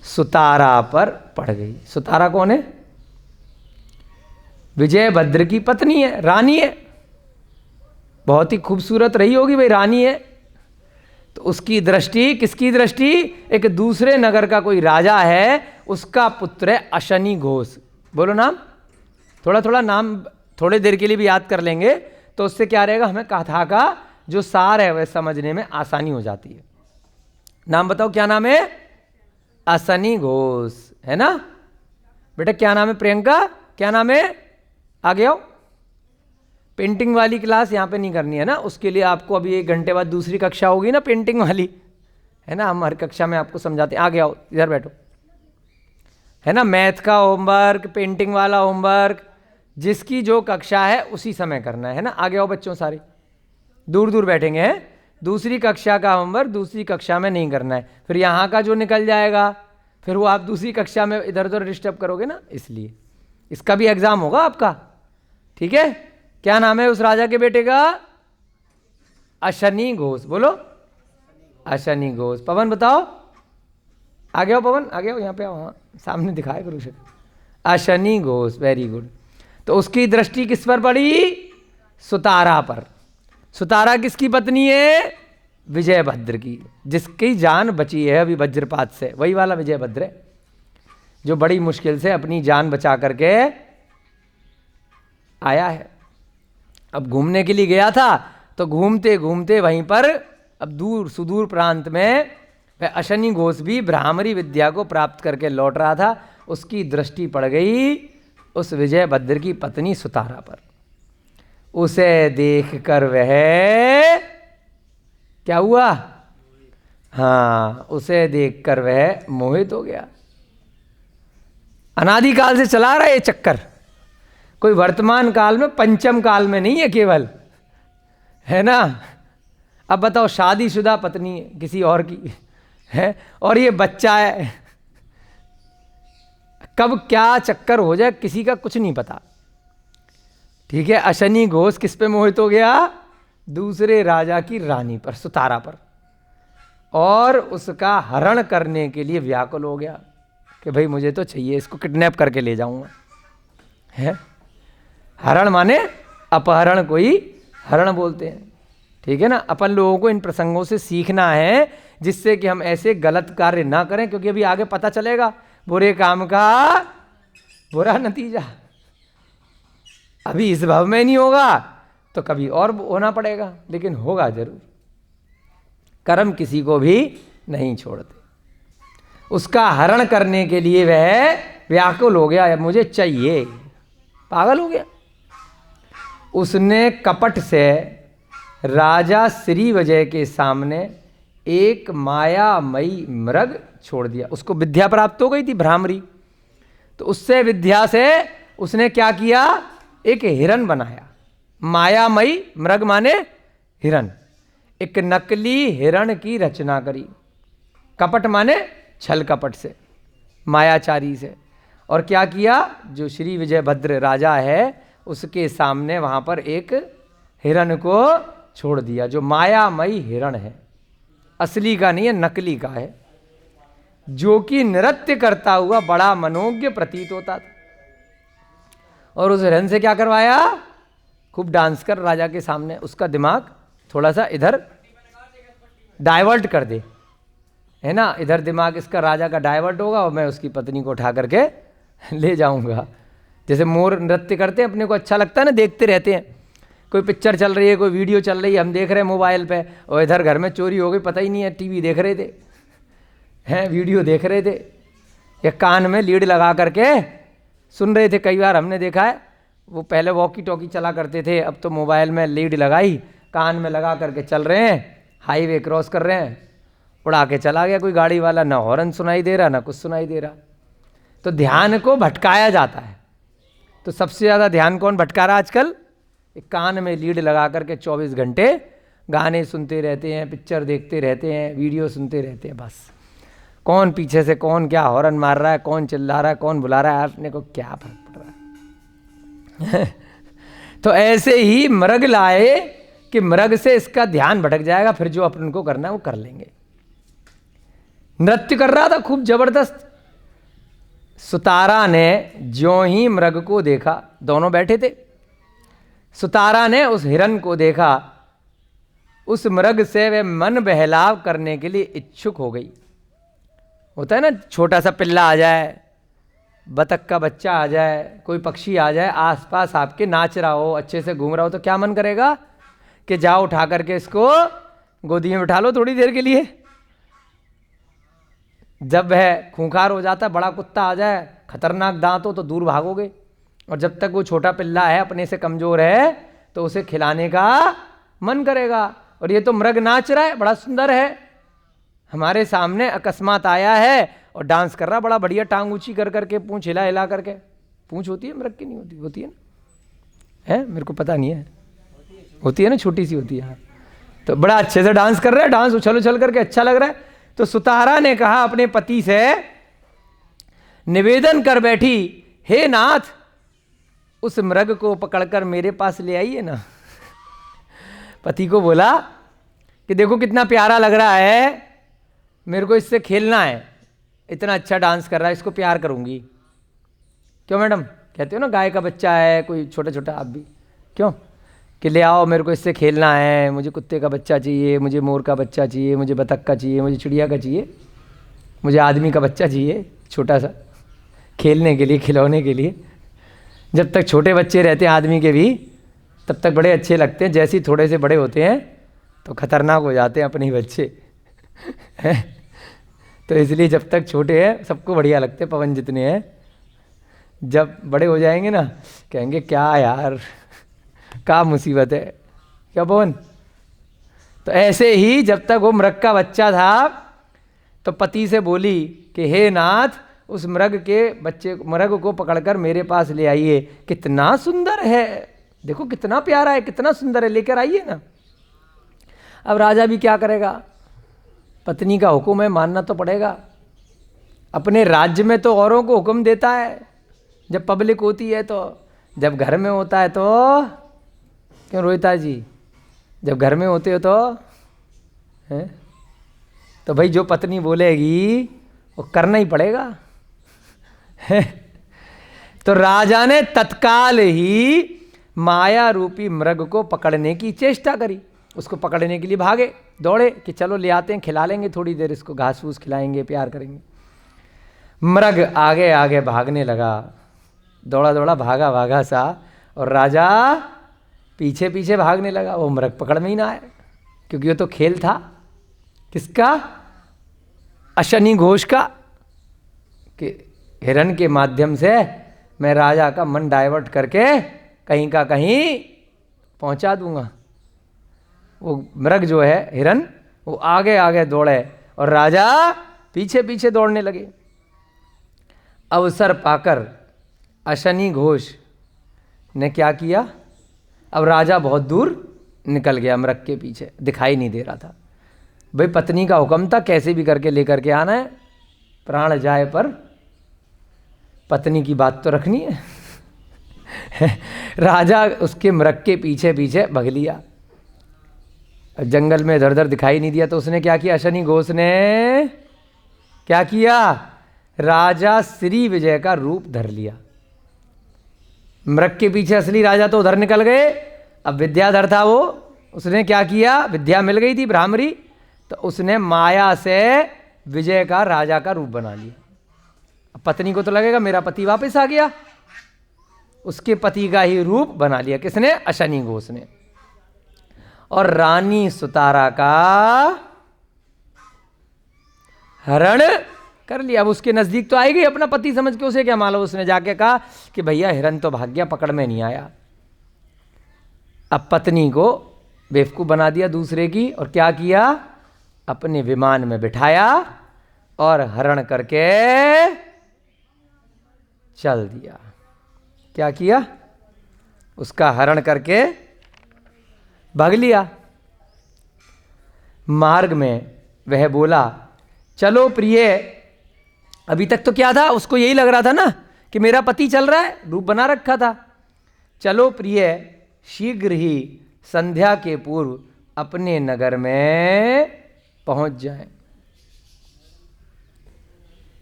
सुतारा पर पड़ गई। सुतारा कौन है? विजयभद्र की पत्नी है, रानी है। बहुत ही खूबसूरत रही होगी भाई, रानी है। तो उसकी दृष्टि, किसकी दृष्टि? एक दूसरे नगर का कोई राजा है, उसका पुत्र है अशनि घोष। बोलो नाम, थोड़ा थोड़ा नाम थोड़े देर के लिए भी याद कर लेंगे तो उससे क्या रहेगा, हमें कथा का जो सार है वह समझने में आसानी हो जाती है। नाम बताओ, क्या नाम है? अशनि घोष, है ना। बेटा क्या नाम है? प्रियंका, क्या नाम है? आगे आओ। पेंटिंग वाली क्लास यहाँ पे नहीं करनी है ना, उसके लिए आपको अभी 1 घंटे बाद दूसरी कक्षा होगी ना पेंटिंग वाली, है ना। हम हर कक्षा में आपको समझाते हैं। आगे आओ, इधर बैठो, है ना। मैथ का होमवर्क, पेंटिंग वाला होमवर्क, जिसकी जो कक्षा है उसी समय करना है ना। आगे आओ बच्चों, सारे दूर दूर बैठेंगे, हैं। दूसरी कक्षा का होमवर्क दूसरी कक्षा में नहीं करना है, फिर यहाँ का जो निकल जाएगा फिर वो आप दूसरी कक्षा में इधर उधर डिस्टर्ब करोगे ना, इसलिए। इसका भी एग्जाम होगा आपका, ठीक है। क्या नाम है उस राजा के बेटे का? अशनि घोष। बोलो, अशनि घोष। पवन बताओ, आगे आओ पवन, आगे आओ, यहाँ पे आओ, हाँ सामने दिखाए करो। अशनि घोष, वेरी गुड। तो उसकी दृष्टि किस पर पड़ी? सुतारा पर। सुतारा किसकी पत्नी है? विजयभद्र की, जिसकी जान बची है अभी वज्रपात से, वही वाला विजयभद्र है जो बड़ी मुश्किल से अपनी जान बचा करके आया है। अब घूमने के लिए गया था तो घूमते घूमते वहीं पर अब दूर सुदूर प्रांत में अशनि घोष भी भ्रामरी विद्या को प्राप्त करके लौट रहा था। उसकी दृष्टि पड़ गई उस विजयभद्र की पत्नी सुतारा पर। उसे देख कर वह क्या हुआ? हाँ, उसे देखकर वह मोहित हो गया। अनादिकाल से चला रहा है ये चक्कर, कोई वर्तमान काल में, पंचम काल में नहीं है केवल, है ना। अब बताओ, शादीशुदा पत्नी है किसी और की है, और ये बच्चा है, कब क्या चक्कर हो जाए किसी का कुछ नहीं पता। ठीक है, अशनि घोष किस पे मोहित हो गया? दूसरे राजा की रानी पर, सुतारा पर, और उसका हरण करने के लिए व्याकुल हो गया कि भाई मुझे तो चाहिए, इसको किडनैप करके ले जाऊंगा। है, हरण माने अपहरण, कोई हरण बोलते हैं। ठीक है ना, अपन लोगों को इन प्रसंगों से सीखना है जिससे कि हम ऐसे गलत कार्य ना करें, क्योंकि अभी आगे पता चलेगा बुरे काम का बुरा नतीजा। अभी इस भाव में नहीं होगा तो कभी और होना पड़ेगा, लेकिन होगा जरूर। कर्म किसी को भी नहीं छोड़ते। उसका हरण करने के लिए वह व्याकुल हो गया, मुझे चाहिए, पागल हो गया। उसने कपट से राजा श्रीविजय के सामने एक मायामयी मृग छोड़ दिया। उसको विद्या प्राप्त हो गई थी, भ्रामरी, तो उससे विद्या से उसने क्या किया? एक हिरण बनाया। मायामयी मृग माने हिरण, एक नकली हिरण की रचना करी। कपट माने छल कपट से, मायाचारी से। और क्या किया? जो श्री विजयभद्र राजा है उसके सामने वहां पर एक हिरण को छोड़ दिया, जो मायामयी हिरण है, असली का नहीं है, नकली का है, जो कि नृत्य करता हुआ बड़ा मनोज्ञ प्रतीत होता था। और उस हिरण से क्या करवाया? खूब डांस कर राजा के सामने, उसका दिमाग थोड़ा सा इधर डाइवर्ट कर दे, है ना। इधर दिमाग इसका राजा का डाइवर्ट होगा और मैं उसकी पत्नी को उठा करके ले जाऊंगा। जैसे मोर नृत्य करते हैं, अपने को अच्छा लगता है ना, देखते रहते हैं। कोई पिक्चर चल रही है, कोई वीडियो चल रही है, हम देख रहे हैं मोबाइल पे, और इधर घर में चोरी हो गई, पता ही नहीं है, टीवी देख रहे थे, हैं वीडियो देख रहे थे, या कान में लीड लगा करके सुन रहे थे। कई बार हमने देखा है, वो पहले वॉकी टॉकी चला करते थे, अब तो मोबाइल में लीड लगाई, कान में लगा करके चल रहे हैं, हाईवे क्रॉस कर रहे हैं, उड़ा के चला गया कोई गाड़ी वाला, ना हॉर्न सुनाई दे रहा, ना कुछ सुनाई दे रहा। तो ध्यान को भटकाया जाता है। तो सबसे ज़्यादा ध्यान कौन भटका रहा आजकल? एक कान में लीड लगा करके 24 घंटे गाने सुनते रहते हैं, पिक्चर देखते रहते हैं, वीडियो सुनते रहते हैं। बस कौन पीछे से कौन क्या हॉर्न मार रहा है, कौन चिल्ला रहा है, कौन बुला रहा है, आपने को क्या फर्क पड़ रहा है। तो ऐसे ही मृग लाए कि मृग से इसका ध्यान भटक जाएगा, फिर जो अपन को करना है वो कर लेंगे। नृत्य कर रहा था खूब जबरदस्त। सुतारा ने ज्यों ही मृग को देखा, दोनों बैठे थे, सुतारा ने उस हिरण को देखा, उस मृग से वे मन बहलाव करने के लिए इच्छुक हो गई। होता है ना, छोटा सा पिल्ला आ जाए, बतख का बच्चा आ जाए, कोई पक्षी आ जाए, आसपास आपके नाच रहा हो, अच्छे से घूम रहा हो, तो क्या मन करेगा कि जाओ उठा करके इसको गोदी में बिठा लो थोड़ी देर के लिए। जब वह खूंखार हो जाता है, बड़ा कुत्ता आ जाए, खतरनाक दांत हो, तो दूर भागोगे। और जब तक वो छोटा पिल्ला है, अपने से कमजोर है, तो उसे खिलाने का मन करेगा। और ये तो मृग नाच रहा है, बड़ा सुंदर है, हमारे सामने अकस्मात आया है और डांस कर रहा, बड़ा बढ़िया, टांग ऊंची कर करके, पूंछ हिला हिला करके। पूंछ होती है मृग की? नहीं होती? होती है ना, है, मेरे को पता नहीं है, होती है ना, छोटी सी होती है। तो बड़ा अच्छे से डांस कर रहा है, डांस उछल उछल करके अच्छा लग रहा है। तो सुतारा ने कहा अपने पति से, निवेदन कर बैठी, हे नाथ, उस मृग को पकड़कर मेरे पास ले आइए ना। पति को बोला कि देखो कितना प्यारा लग रहा है, मेरे को इससे खेलना है, इतना अच्छा डांस कर रहा है, इसको प्यार करूंगी। क्यों मैडम? कहते हो ना, गाय का बच्चा है कोई छोटा छोटा, आप भी क्यों, कि ले आओ, मेरे को इससे खेलना है, मुझे कुत्ते का बच्चा चाहिए, मुझे मोर का बच्चा चाहिए, मुझे बतख का चाहिए, मुझे चिड़िया का चाहिए, मुझे आदमी का बच्चा चाहिए, छोटा सा, खेलने के लिए, खिलौने के लिए। जब तक छोटे बच्चे रहते हैं आदमी के भी, तब तक बड़े अच्छे लगते हैं। जैसे ही थोड़े से बड़े होते हैं तो खतरनाक हो जाते हैं अपने ही बच्चे, हैं। तो इसलिए जब तक छोटे हैं सबको बढ़िया लगते हैं, पवन जितने हैं। जब बड़े हो जाएंगे ना, कहेंगे क्या यार, क्या मुसीबत है, क्या बोन। तो ऐसे ही जब तक वो मृग का बच्चा था तो पति से बोली कि हे नाथ, उस मृग के बच्चे, मृग को पकड़कर मेरे पास ले आइए, कितना सुंदर है, देखो कितना प्यारा है, कितना सुंदर है, लेकर आइए ना। अब राजा भी क्या करेगा, पत्नी का हुक्म है, मानना तो पड़ेगा। अपने राज्य में तो औरों को हुक्म देता है जब पब्लिक होती है, तो जब घर में होता है तो क्यों रोहिता जी, जब घर में होते हो तो है, तो भाई जो पत्नी बोलेगी वो करना ही पड़ेगा। तो राजा ने तत्काल ही माया रूपी मृग को पकड़ने की चेष्टा करी। उसको पकड़ने के लिए भागे, दौड़े कि चलो ले आते हैं, खिला लेंगे थोड़ी देर इसको, घास फूस खिलाएंगे, प्यार करेंगे। मृग आगे आगे भागने लगा, दौड़ा दौड़ा भागा भागा सा, और राजा पीछे पीछे भागने लगा। वो मृग पकड़ में ही ना आए, क्योंकि वो तो खेल था किसका, अशनि घोष का, कि हिरण के माध्यम से मैं राजा का मन डाइवर्ट करके कहीं का कहीं पहुंचा दूंगा। वो मृग जो है हिरण, वो आगे आगे दौड़े और राजा पीछे पीछे दौड़ने लगे। अवसर पाकर अशनि घोष ने क्या किया, अब राजा बहुत दूर निकल गया, मृग के पीछे दिखाई नहीं दे रहा था। भाई पत्नी का हुक्म था, कैसे भी करके लेकर के आना है, प्राण जाए पर पत्नी की बात तो रखनी है। राजा उसके मृग के पीछे पीछे भग लिया, जंगल में इधर उधर दिखाई नहीं दिया। तो उसने क्या किया, अशनि घोष ने क्या किया, राजा श्री विजय का रूप धर लिया। मृग के पीछे असली राजा तो उधर निकल गए, अब विद्याधर था वो, उसने क्या किया, विद्या मिल गई थी भ्रामरी, तो उसने माया से विजय का राजा का रूप बना लिया। अब पत्नी को तो लगेगा मेरा पति वापस आ गया, उसके पति का ही रूप बना लिया। किसने, अशनि घोष ने। और रानी सुतारा का हरण कर लिया। अब उसके नजदीक तो आई गई, अपना पति समझ के, उसे क्या मालूम, उसने जाके कहा कि भैया हिरण तो भाग गया, पकड़ में नहीं आया। अब पत्नी को बेवकूफ बना दिया दूसरे की, और क्या किया, अपने विमान में बिठाया और हरण करके चल दिया। क्या किया, उसका हरण करके भाग लिया। मार्ग में वह बोला, चलो प्रिय, अभी तक तो क्या था, उसको यही लग रहा था ना कि मेरा पति चल रहा है, रूप बना रखा था। चलो प्रिय, शीघ्र ही संध्या के पूर्व अपने नगर में पहुंच जाएं।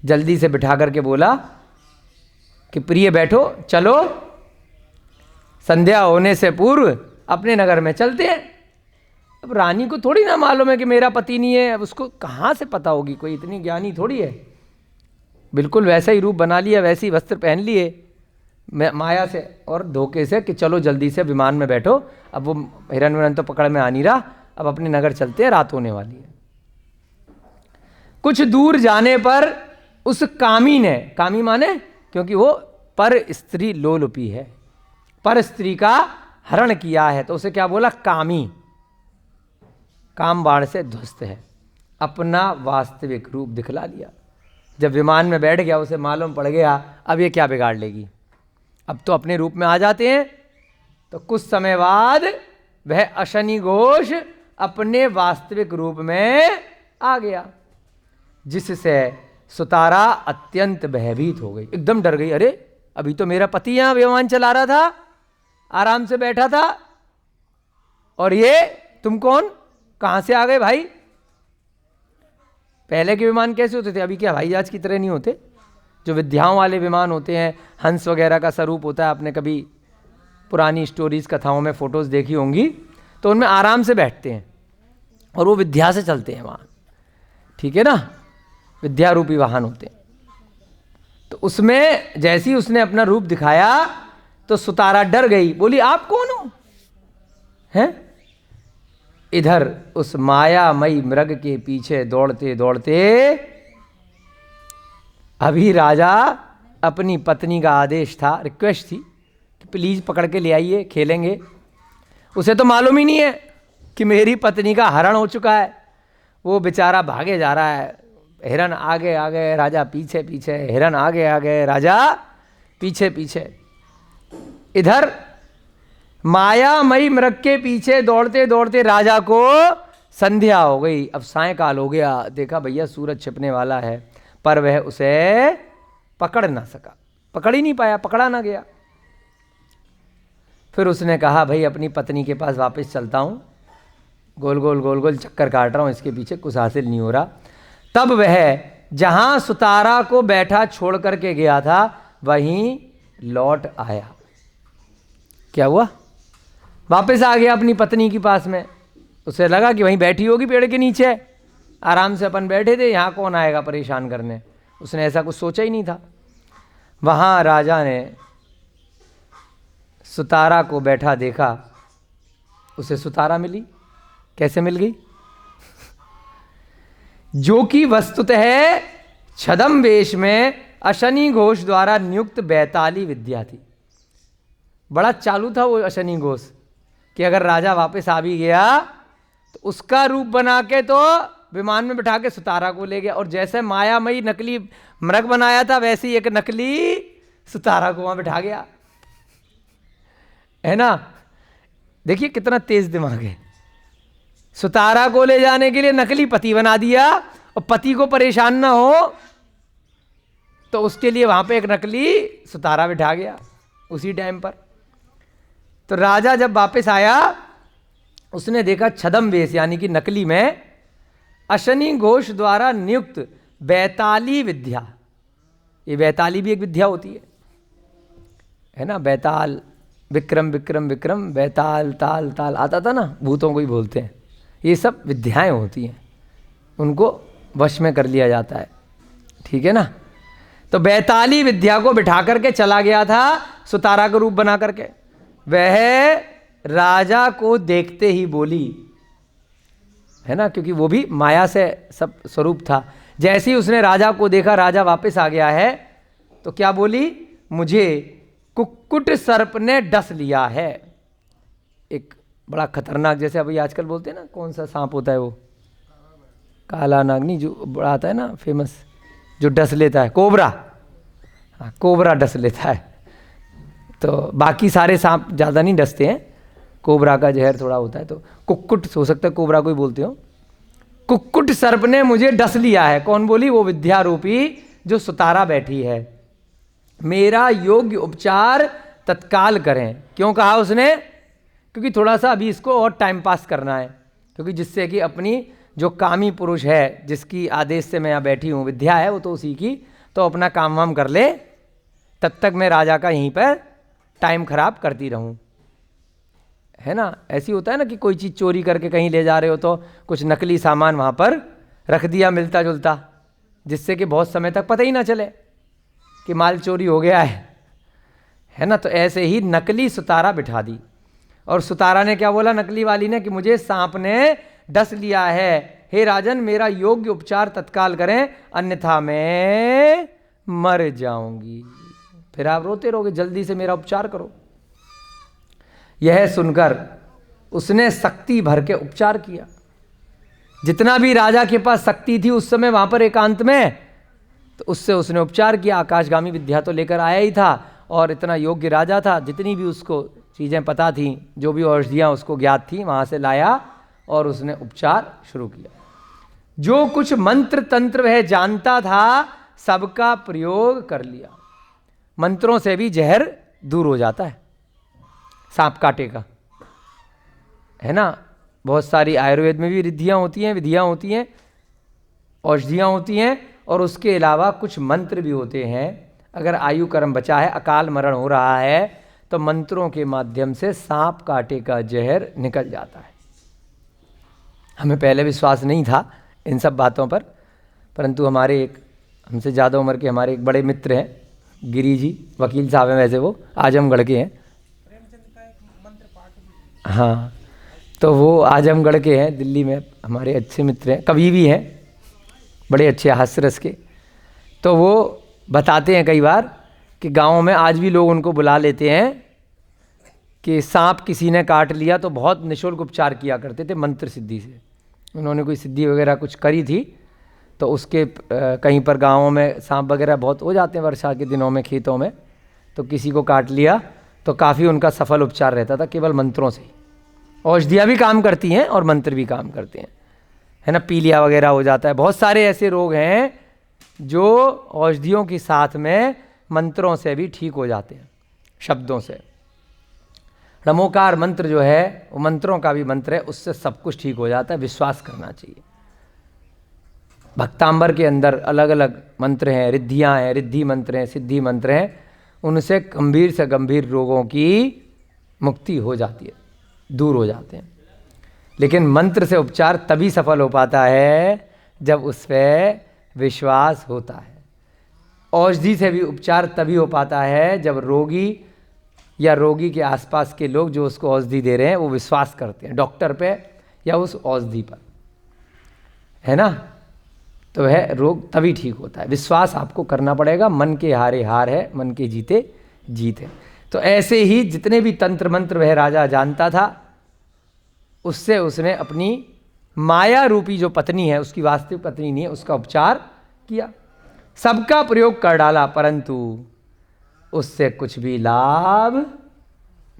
जल्दी से बिठा करके बोला कि प्रिय बैठो, चलो संध्या होने से पूर्व अपने नगर में चलते हैं। अब रानी को थोड़ी ना मालूम है कि मेरा पति नहीं है, अब उसको कहाँ से पता होगी, कोई इतनी ज्ञानी थोड़ी है। बिल्कुल वैसा ही रूप बना लिया, वैसे ही वस्त्र पहन लिए माया से और धोखे से कि चलो जल्दी से विमान में बैठो। अब वो हिरण विरण तो पकड़ में आ नहीं रहा, अब अपने नगर चलते हैं, रात होने वाली है। कुछ दूर जाने पर उस कामी ने, कामी माने क्योंकि वो पर स्त्री लोलुपी है, पर स्त्री का हरण किया है, तो उसे क्या बोला, कामी, काम बाण से ध्वस्त है, अपना वास्तविक रूप दिखला लिया। जब विमान में बैठ गया, उसे मालूम पड़ गया अब ये क्या बिगाड़ लेगी, अब तो अपने रूप में आ जाते हैं। तो कुछ समय बाद वह अशनि घोष अपने वास्तविक रूप में आ गया, जिससे सुतारा अत्यंत भयभीत हो गई, एकदम डर गई। अरे अभी तो मेरा पति यहां विमान चला रहा था, आराम से बैठा था, और ये तुम कौन, कहां से आ गए भाई। पहले के विमान कैसे होते थे, अभी क्या हवाई जहाज की तरह नहीं होते, जो विद्याओं वाले विमान होते हैं, हंस वगैरह का स्वरूप होता है। आपने कभी पुरानी स्टोरीज, कथाओं में फोटोज देखी होंगी, तो उनमें आराम से बैठते हैं और वो विद्या से चलते हैं वहाँ, ठीक है ना, विद्या रूपी वाहन होते हैं। तो उसमें जैसे ही उसने अपना रूप दिखाया तो सुतारा डर गई, बोली आप कौन हो हैं। इधर उस मायामयी मृग के पीछे दौड़ते दौड़ते अभी राजा, अपनी पत्नी का आदेश था, रिक्वेस्ट थी कि प्लीज पकड़ के ले आइए, खेलेंगे, उसे तो मालूम ही नहीं है कि मेरी पत्नी का हरण हो चुका है। वो बेचारा भागे जा रहा है, हिरन आगे आगे राजा पीछे पीछे, हिरन आगे आगे राजा पीछे पीछे। इधर मायामयी मृग के पीछे दौड़ते दौड़ते राजा को संध्या हो गई। अब सायंकाल हो गया, देखा भैया सूरज छिपने वाला है, पर वह उसे पकड़ ना सका, पकड़ ही नहीं पाया, पकड़ा ना गया। फिर उसने कहा भाई अपनी पत्नी के पास वापस चलता हूँ, गोल गोल चक्कर काट रहा हूँ, इसके पीछे कुछ हासिल नहीं हो रहा। तब वह जहाँ सुतारा को बैठा छोड़ करके गया था वहीं लौट आया। क्या हुआ? वापस आ गया अपनी पत्नी के पास में। उसे लगा कि वहीं बैठी होगी पेड़ के नीचे, आराम से अपन बैठे थे, यहाँ कौन आएगा परेशान करने। उसने ऐसा कुछ सोचा ही नहीं था। वहाँ राजा ने सुतारा को बैठा देखा, उसे सुतारा मिली। कैसे मिल गई? जो कि वस्तुतः छद्म वेश में अशनि घोष द्वारा नियुक्त बैताली विद्या थी। बड़ा चालू था वो अशनि घोष कि अगर राजा वापस आ भी गया तो उसका रूप बना के तो विमान में बिठा के सुतारा को ले गया, और जैसे मायामयी नकली मृग बनाया था वैसे ही एक नकली सुतारा को वहां बिठा गया, है ना। देखिए कितना तेज दिमाग है। सुतारा को ले जाने के लिए नकली पति बना दिया, और पति को परेशान ना हो तो उसके लिए वहां पे एक नकली सुतारा बिठा गया उसी टाइम पर। तो राजा जब वापस आया उसने देखा छद्म वेश यानी कि नकली में अशनि घोष द्वारा नियुक्त बैताली विद्या। ये बैताली भी एक विद्या होती है ना। बैताल, विक्रम विक्रम विक्रम, बैताल ताल ताल आता था ना, भूतों को ही बोलते हैं। ये सब विद्याएं होती हैं, उनको वश में कर लिया जाता है, ठीक है ना। तो बैताली विद्या को बिठा करके चला गया था सुतारा का रूप बना करके। वह राजा को देखते ही बोली, है ना, क्योंकि वो भी माया से सब स्वरूप था। जैसे ही उसने राजा को देखा, राजा वापस आ गया है, तो क्या बोली? मुझे कुक्कुट सर्प ने डस लिया है। एक बड़ा खतरनाक, जैसे अभी आजकल बोलते हैं ना, कौन सा सांप होता है वो, काला नाग नहीं, जो बड़ा आता है ना फेमस, जो डस लेता है, कोबरा। हाँ, कोबरा डस लेता है। तो बाकी सारे सांप ज़्यादा नहीं डसते हैं, कोबरा का जहर थोड़ा होता है। तो कुक्कुट हो सकता है, कोबरा को ही बोलते हो। कुक्कुट सर्प ने मुझे डस लिया है। कौन बोली? वो विद्या रूपी जो सुतारा बैठी है। मेरा योग्य उपचार तत्काल करें। क्यों कहा उसने? क्योंकि थोड़ा सा अभी इसको और टाइम पास करना है, क्योंकि जिससे कि अपनी जो कामी पुरुष है, जिसकी आदेश से मैं यहाँ बैठी हूँ, विद्या है वो तो उसी की, तो अपना काम वाम कर ले, तब तक मैं राजा का यहीं पर टाइम खराब करती रहूँ, है ना। ऐसी होता है ना कि कोई चीज़ चोरी करके कहीं ले जा रहे हो तो कुछ नकली सामान वहाँ पर रख दिया मिलता जुलता, जिससे कि बहुत समय तक पता ही ना चले कि माल चोरी हो गया है ना। तो ऐसे ही नकली सुतारा बिठा दी, और सुतारा ने क्या बोला नकली वाली ने? कि मुझे सांप ने डस लिया है, हे राजन मेरा योग्य उपचार तत्काल करें, अन्यथा मैं मर जाऊंगी। फिर आप रोते रहोगे, जल्दी से मेरा उपचार करो। यह सुनकर उसने शक्ति भर के उपचार किया। जितना भी राजा के पास शक्ति थी उस समय वहां पर एकांत में, तो उससे उसने उपचार किया। आकाशगामी विद्या तो लेकर आया ही था, और इतना योग्य राजा था, जितनी भी उसको चीज़ें पता थीं, जो भी औषधियाँ उसको ज्ञात थीं, वहाँ से लाया और उसने उपचार शुरू किया। जो कुछ मंत्र तंत्र वह जानता था सबका प्रयोग कर लिया। मंत्रों से भी जहर दूर हो जाता है, सांप काटे का, है ना। बहुत सारी आयुर्वेद में भी विधियाँ होती हैं, औषधियाँ होती हैं, और उसके अलावा कुछ मंत्र भी होते हैं। अगर आयु कर्म बचा है, अकाल मरण हो रहा है, तो मंत्रों के माध्यम से सांप काटे का जहर निकल जाता है। हमें पहले विश्वास नहीं था इन सब बातों पर, परंतु हमारे एक हमसे ज़्यादा उम्र के हमारे एक बड़े मित्र हैं, गिरी जी, वकील साहब हैं, वैसे वो आजमगढ़ के हैं। हाँ, तो वो आजमगढ़ के हैं, दिल्ली में हमारे अच्छे मित्र हैं, कवि भी हैं, बड़े अच्छे हास्य रस के। तो वो बताते हैं कई बार कि गाँव में आज भी लोग उनको बुला लेते हैं कि सांप किसी ने काट लिया तो बहुत निःशुल्क उपचार किया करते थे मंत्र सिद्धि से। उन्होंने कोई सिद्धि वगैरह कुछ करी थी तो उसके कहीं पर गाँवों में सांप वगैरह बहुत हो जाते हैं वर्षा के दिनों में खेतों में, तो किसी को काट लिया तो काफ़ी उनका सफल उपचार रहता था केवल मंत्रों से ही। औषधियाँ भी काम करती हैं और मंत्र भी काम करते हैं, है ना। पीलिया वगैरह हो जाता है, बहुत सारे ऐसे रोग हैं जो औषधियों के साथ में मंत्रों से भी ठीक हो जाते हैं, शब्दों से। नमोकार मंत्र जो है वो मंत्रों का भी मंत्र है, उससे सब कुछ ठीक हो जाता है, विश्वास करना चाहिए। भक्तांबर के अंदर अलग अलग मंत्र हैं, रिद्धियाँ हैं, रिद्धि मंत्र हैं, सिद्धि मंत्र हैं, उनसे गंभीर से गंभीर रोगों की मुक्ति हो जाती है, दूर हो जाते हैं। लेकिन मंत्र से उपचार तभी सफल हो पाता है जब उस पर विश्वास होता है। औषधि से भी उपचार तभी हो पाता है जब रोगी या रोगी के आसपास के लोग जो उसको औषधि दे रहे हैं वो विश्वास करते हैं डॉक्टर पे या उस औषधि पर, है ना। तो वह रोग तभी ठीक होता है। विश्वास आपको करना पड़ेगा, मन के हारे हार है, मन के जीते जीत है। तो ऐसे ही जितने भी तंत्र मंत्र वह राजा जानता था, उससे उसने अपनी माया रूपी जो पत्नी है, उसकी वास्तविक पत्नी नहीं है, उसका उपचार किया, सबका प्रयोग कर डाला, परंतु उससे कुछ भी लाभ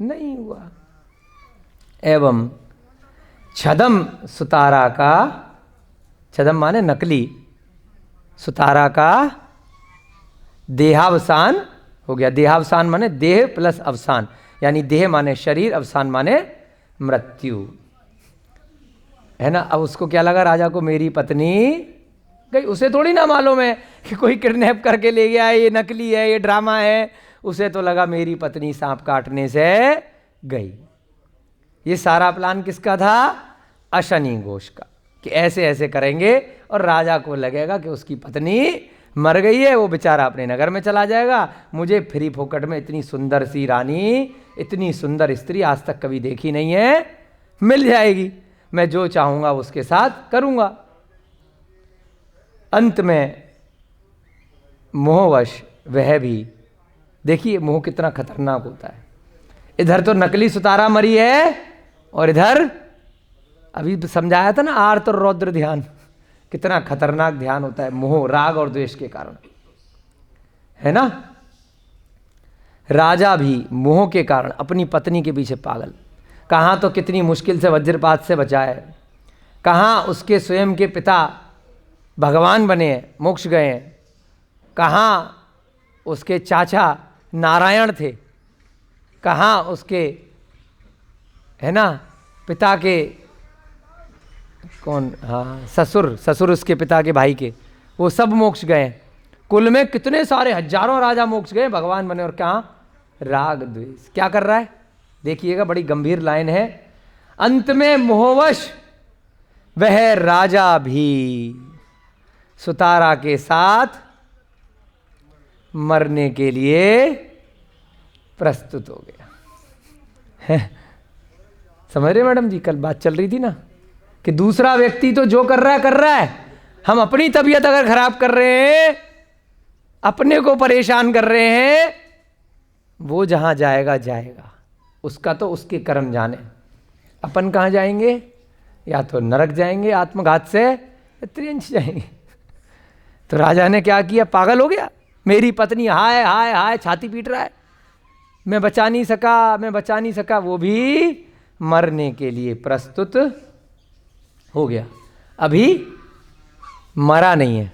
नहीं हुआ। एवं छदम सुतारा का, छदम माने नकली, सुतारा का देहावसान हो गया। देहावसान माने देह प्लस अवसान, यानी देह माने शरीर, अवसान माने मृत्यु, है ना। अब उसको क्या लगा राजा को, मेरी पत्नी गई। उसे थोड़ी ना मालूम है कि कोई किडनैप करके ले गया है, ये नकली है, ये ड्रामा है। उसे तो लगा मेरी पत्नी सांप काटने से गई। ये सारा प्लान किसका था? अशनि घोष का, कि ऐसे ऐसे करेंगे और राजा को लगेगा कि उसकी पत्नी मर गई है, वो बेचारा अपने नगर में चला जाएगा, मुझे फ्री फोकट में इतनी सुंदर सी रानी, इतनी सुंदर स्त्री आज तक कभी देखी नहीं है, मिल जाएगी, मैं जो चाहूँगा उसके साथ करूँगा। अंत में मोहवश वह भी, देखिए मोह कितना खतरनाक होता है। इधर तो नकली सुतारा मरी है और इधर अभी समझाया था ना आर्त और रौद्र ध्यान, कितना खतरनाक ध्यान होता है मोह, राग और द्वेष के कारण, है ना। राजा भी मोह के कारण अपनी पत्नी के पीछे पागल, कहाँ तो कितनी मुश्किल से वज्रपात से बचाए, कहाँ उसके स्वयं के पिता भगवान बने मोक्ष गए, कहाँ उसके चाचा नारायण थे, कहाँ उसके, है ना, पिता के कौन, हाँ ससुर उसके पिता के भाई के, वो सब मोक्ष गए। कुल में कितने सारे हजारों राजा मोक्ष गए, भगवान बने, और कहाँ राग द्वेष। क्या कर रहा है देखिएगा, बड़ी गंभीर लाइन है। अंत में मोहवश वह राजा भी सुतारा के साथ मरने के लिए प्रस्तुत हो गया है। समझ रहे मैडम जी, कल बात चल रही थी ना कि दूसरा व्यक्ति तो जो कर रहा है, हम अपनी तबीयत अगर खराब कर रहे हैं, अपने को परेशान कर रहे हैं, वो जहां जाएगा जाएगा, उसका तो उसके कर्म जाने। अपन कहाँ जाएंगे? या तो नरक जाएंगे आत्मघात से, या त्रियंश जाएंगे। तो राजा ने क्या किया, पागल हो गया, मेरी पत्नी हाय हाय हाय छाती पीट रहा है, मैं बचा नहीं सका, वो भी मरने के लिए प्रस्तुत हो गया। अभी मरा नहीं है,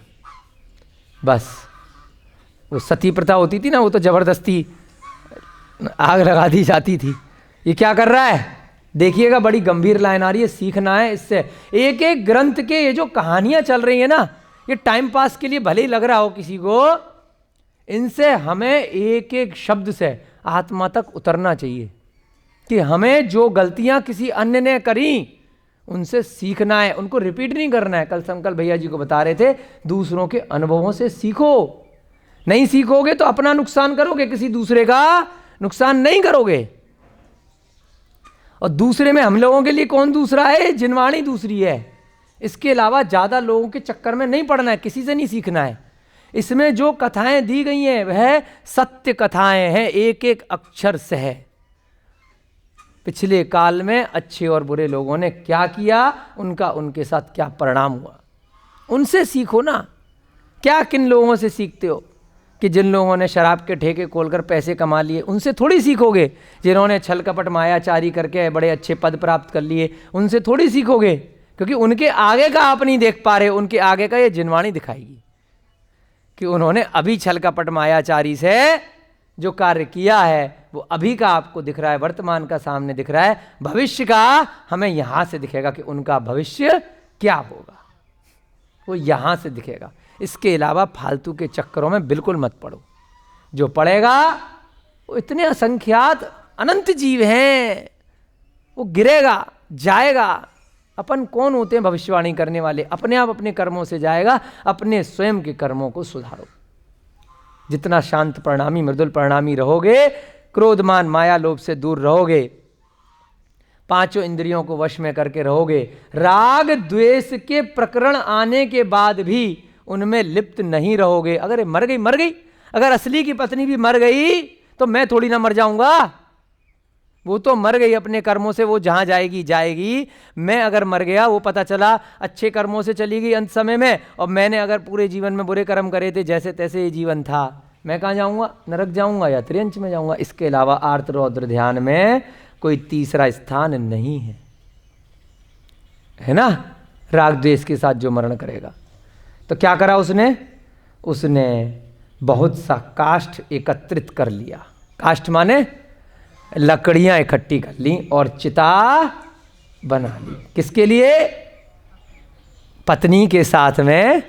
बस वो सती प्रथा होती थी ना, वो तो जबरदस्ती आग लगा दी जाती थी। ये क्या कर रहा है देखिएगा, बड़ी गंभीर लाइन आ रही है, सीखना है इससे। एक एक ग्रंथ के ये जो कहानियां चल रही है ना, ये टाइम पास के लिए भले ही लग रहा हो किसी को, इनसे हमें एक एक शब्द से आत्मा तक उतरना चाहिए कि हमें जो गलतियां किसी अन्य ने करी उनसे सीखना है, उनको रिपीट नहीं करना है। कल संकल्प भैया जी को बता रहे थे, दूसरों के अनुभवों से सीखो। नहीं सीखोगे तो अपना नुकसान करोगे, किसी दूसरे का नुकसान नहीं करोगे। और दूसरे में हम लोगों के लिए कौन दूसरा है? जिनवाणी दूसरी है। इसके अलावा ज़्यादा लोगों के चक्कर में नहीं पड़ना है, किसी से नहीं सीखना है। इसमें जो कथाएं दी गई हैं वह सत्य कथाएं हैं, एक एक अक्षर से है। पिछले काल में अच्छे और बुरे लोगों ने क्या किया, उनका उनके साथ क्या परिणाम हुआ, उनसे सीखो ना। क्या किन लोगों से सीखते हो कि जिन लोगों ने शराब के ठेके खोलकर पैसे कमा लिए, उनसे थोड़ी सीखोगे। जिन्होंने छल कपट मायाचारी करके बड़े अच्छे पद प्राप्त कर लिए, उनसे थोड़ी सीखोगे, क्योंकि उनके आगे का आप नहीं देख पा रहे। उनके आगे का ये जिनवाणी दिखाएगी कि उन्होंने अभी छल कपट मायाचारी से जो कार्य किया है वो अभी का आपको दिख रहा है, वर्तमान का सामने दिख रहा है। भविष्य का हमें यहां से दिखेगा कि उनका भविष्य क्या होगा, वो यहां से दिखेगा। इसके अलावा फालतू के चक्करों में बिल्कुल मत पड़ो। जो पड़ेगा वो इतने असंख्यात अनंत जीव हैं, वो गिरेगा जाएगा। अपन कौन होते हैं भविष्यवाणी करने वाले? अपने आप अपने कर्मों से जाएगा। अपने स्वयं के कर्मों को सुधारो। जितना शांत परिणामी मृदुल परिणामी रहोगे, क्रोधमान माया लोभ से दूर रहोगे, पांचों इंद्रियों को वश में करके रहोगे, राग द्वेष के प्रकरण आने के बाद भी उनमें लिप्त नहीं रहोगे। अगर मर गई मर गई, अगर असली की पत्नी भी मर गई तो मैं थोड़ी ना मर जाऊंगा। वो तो मर गई अपने कर्मों से, वो जहां जाएगी जाएगी। मैं अगर मर गया, वो पता चला अच्छे कर्मों से चली गई अंत समय में, और मैंने अगर पूरे जीवन में बुरे कर्म करे थे, जैसे तैसे ये जीवन था, मैं कहाँ जाऊंगा? नरक जाऊंगा या त्रियंच में जाऊंगा। इसके अलावा आर्त रौद्र ध्यान में कोई तीसरा स्थान नहीं है, है ना। राग द्वेष के साथ जो मरण करेगा, तो क्या करा उसने? उसने बहुत सा काष्ठ एकत्रित कर लिया। काष्ठ माने लकड़ियां इकट्ठी कर ली और चिता बना ली। किसके लिए? पत्नी के साथ में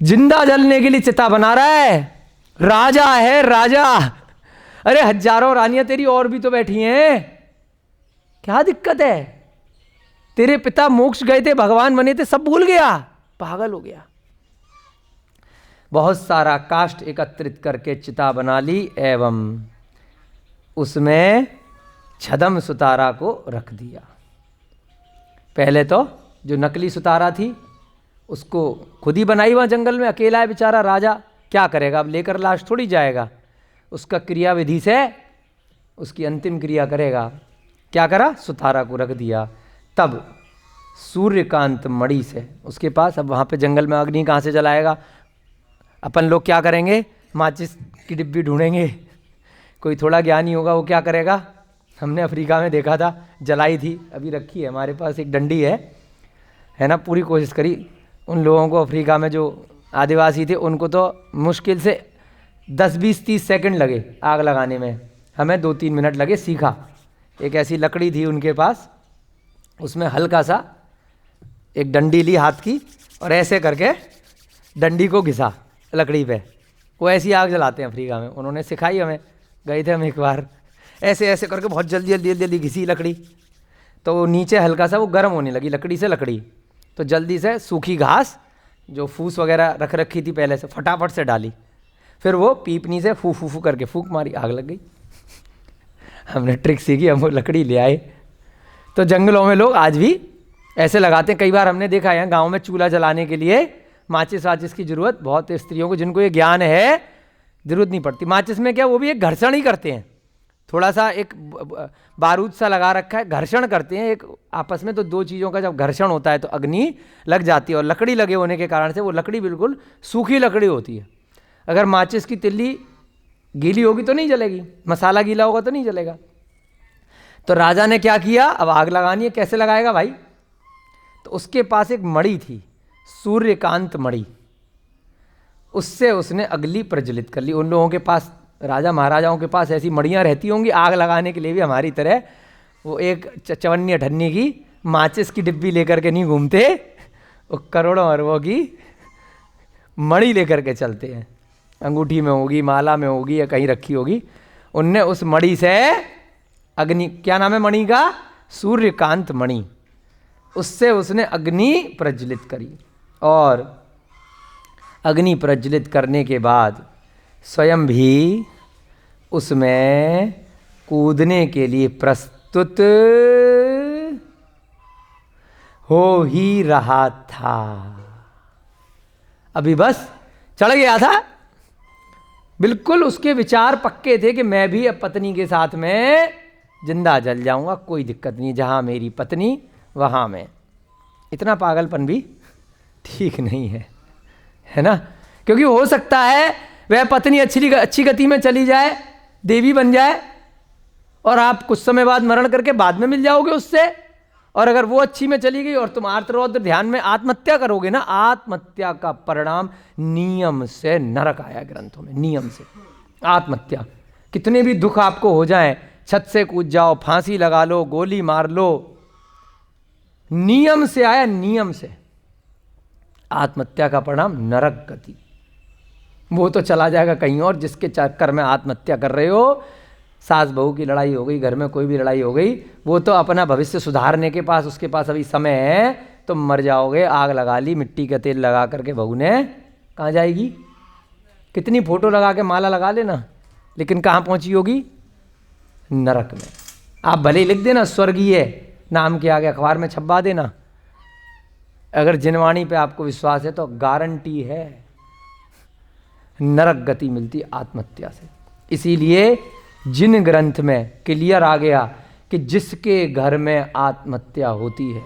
जिंदा जलने के लिए चिता बना रहा है। राजा है राजा। अरे हजारों रानियां तेरी और भी तो बैठी हैं, क्या दिक्कत है? तेरे पिता मोक्ष गए थे, भगवान बने थे, सब भूल गया, पागल हो गया। बहुत सारा काष्ठ एकत्रित करके चिता बना ली एवं उसमें छदम सुतारा को रख दिया। पहले तो जो नकली सुतारा थी उसको खुद ही बनाई, वहाँ जंगल में अकेला है बेचारा राजा, क्या करेगा? अब लेकर लाश थोड़ी जाएगा। उसका क्रिया विधि से उसकी अंतिम क्रिया करेगा। क्या करा? सुतारा को रख दिया। तब सूर्यकांत मणि से उसके पास, अब वहाँ पे जंगल में अग्नि कहाँ से जलाएगा? अपन लोग क्या करेंगे? माचिस की डिब्बी ढूंढेंगे। कोई थोड़ा ज्ञानी होगा वो क्या करेगा? हमने अफ्रीका में देखा था, जलाई थी, अभी रखी है हमारे पास, एक डंडी है ना। पूरी कोशिश करी उन लोगों को, अफ्रीका में जो आदिवासी थे, उनको तो मुश्किल से 10, 20, 30 सेकंड लगे आग लगाने में। हमें 2-3 मिनट लगे, सीखा। एक ऐसी लकड़ी थी उनके पास, उसमें हल्का सा एक डंडी ली हाथ की और ऐसे करके डंडी को घिसा लकड़ी पे। वो ऐसी आग जलाते हैं अफ्रीका में, उन्होंने सिखाई हमें। गए थे हम एक बार, ऐसे ऐसे करके बहुत जल्दी जल्दी जल्दी घिसी लकड़ी, तो वो नीचे हल्का सा वो गर्म होने लगी लकड़ी से लकड़ी। तो जल्दी से सूखी घास जो फूस वगैरह रख रखी थी पहले से, फटाफट से डाली। फिर वो पीपनी से फू फू फू करके फूंक मारी, आग लग गई। हमने ट्रिक सीखी, हम वो लकड़ी ले आए। तो जंगलों में लोग आज भी ऐसे लगाते हैं। कई बार हमने देखा है गाँव में चूल्हा जलाने के लिए माचिस वाचिस की जरूरत बहुत है। स्त्रियों को जिनको ये ज्ञान है जरूरत नहीं पड़ती। माचिस में क्या, वो भी एक घर्षण ही करते हैं, थोड़ा सा एक बारूद सा लगा रखा है, घर्षण करते हैं एक आपस में। तो दो चीज़ों का जब घर्षण होता है तो अग्नि लग जाती है, और लकड़ी लगे होने के कारण से वो लकड़ी बिल्कुल सूखी लकड़ी होती है। अगर माचिस की तिल्ली गीली होगी तो नहीं जलेगी, मसाला गीला होगा तो नहीं जलेगा। तो राजा ने क्या किया, अब आग लगानी है, कैसे लगाएगा भाई? तो उसके पास एक मणि थी, सूर्यकांत मणि, उससे उसने अग्नि प्रज्वलित कर ली। उन लोगों के पास, राजा महाराजाओं के पास ऐसी मड़ियाँ रहती होंगी आग लगाने के लिए भी, हमारी तरह वो एक 54 की माचिस की डिब्बी लेकर के नहीं घूमते, वो करोड़ों अरबों की मणि लेकर के चलते हैं। अंगूठी में होगी, माला में होगी, या कहीं रखी होगी। उनने उस मणि से अग्नि, क्या नाम है मणि का? सूर्यकांत मणि, उससे उसने अग्नि प्रज्वलित करी। और अग्नि प्रज्वलित करने के बाद स्वयं भी उसमें कूदने के लिए प्रस्तुत हो ही रहा था। अभी बस चढ़ गया था, बिल्कुल उसके विचार पक्के थे कि मैं भी अब पत्नी के साथ में जिंदा जल जाऊंगा, कोई दिक्कत नहीं, जहां मेरी पत्नी वहां मैं। इतना पागलपन भी ठीक नहीं है ना? क्योंकि हो सकता है वह पत्नी अच्छी गति में चली जाए, देवी बन जाए, और आप कुछ समय बाद मरण करके बाद में मिल जाओगे उससे। और अगर वो अच्छी में चली गई और तुम आर्तरौद्र ध्यान में आत्महत्या करोगे ना, आत्महत्या का परिणाम नियम से नरक आया ग्रंथों में, नियम से आत्महत्या। कितने भी दुख आपको हो जाएं, छत से कूद जाओ, फांसी लगा लो, गोली मार लो, नियम से आया, नियम से। आत्महत्या का परिणाम नरक गति। वो तो चला जाएगा कहीं और, जिसके चक्कर में आत्महत्या कर रहे हो। सास बहू की लड़ाई हो गई, घर में कोई भी लड़ाई हो गई, वो तो अपना भविष्य सुधारने के पास, उसके पास अभी समय है, तुम मर जाओगे। आग लगा ली, मिट्टी का तेल लगा करके बहू ने कहाँ जाएगी? कितनी फोटो लगा के माला लगा लेना, लेकिन कहाँ पहुंची होगी? नरक में। आप भले ही लिख देना स्वर्गीय नाम के आगे, अखबार में छपवा देना, अगर जिनवाणी पे आपको विश्वास है तो गारंटी है नरक गति मिलती आत्महत्या से। इसीलिए जिन ग्रंथ में क्लियर आ गया कि जिसके घर में आत्महत्या होती है,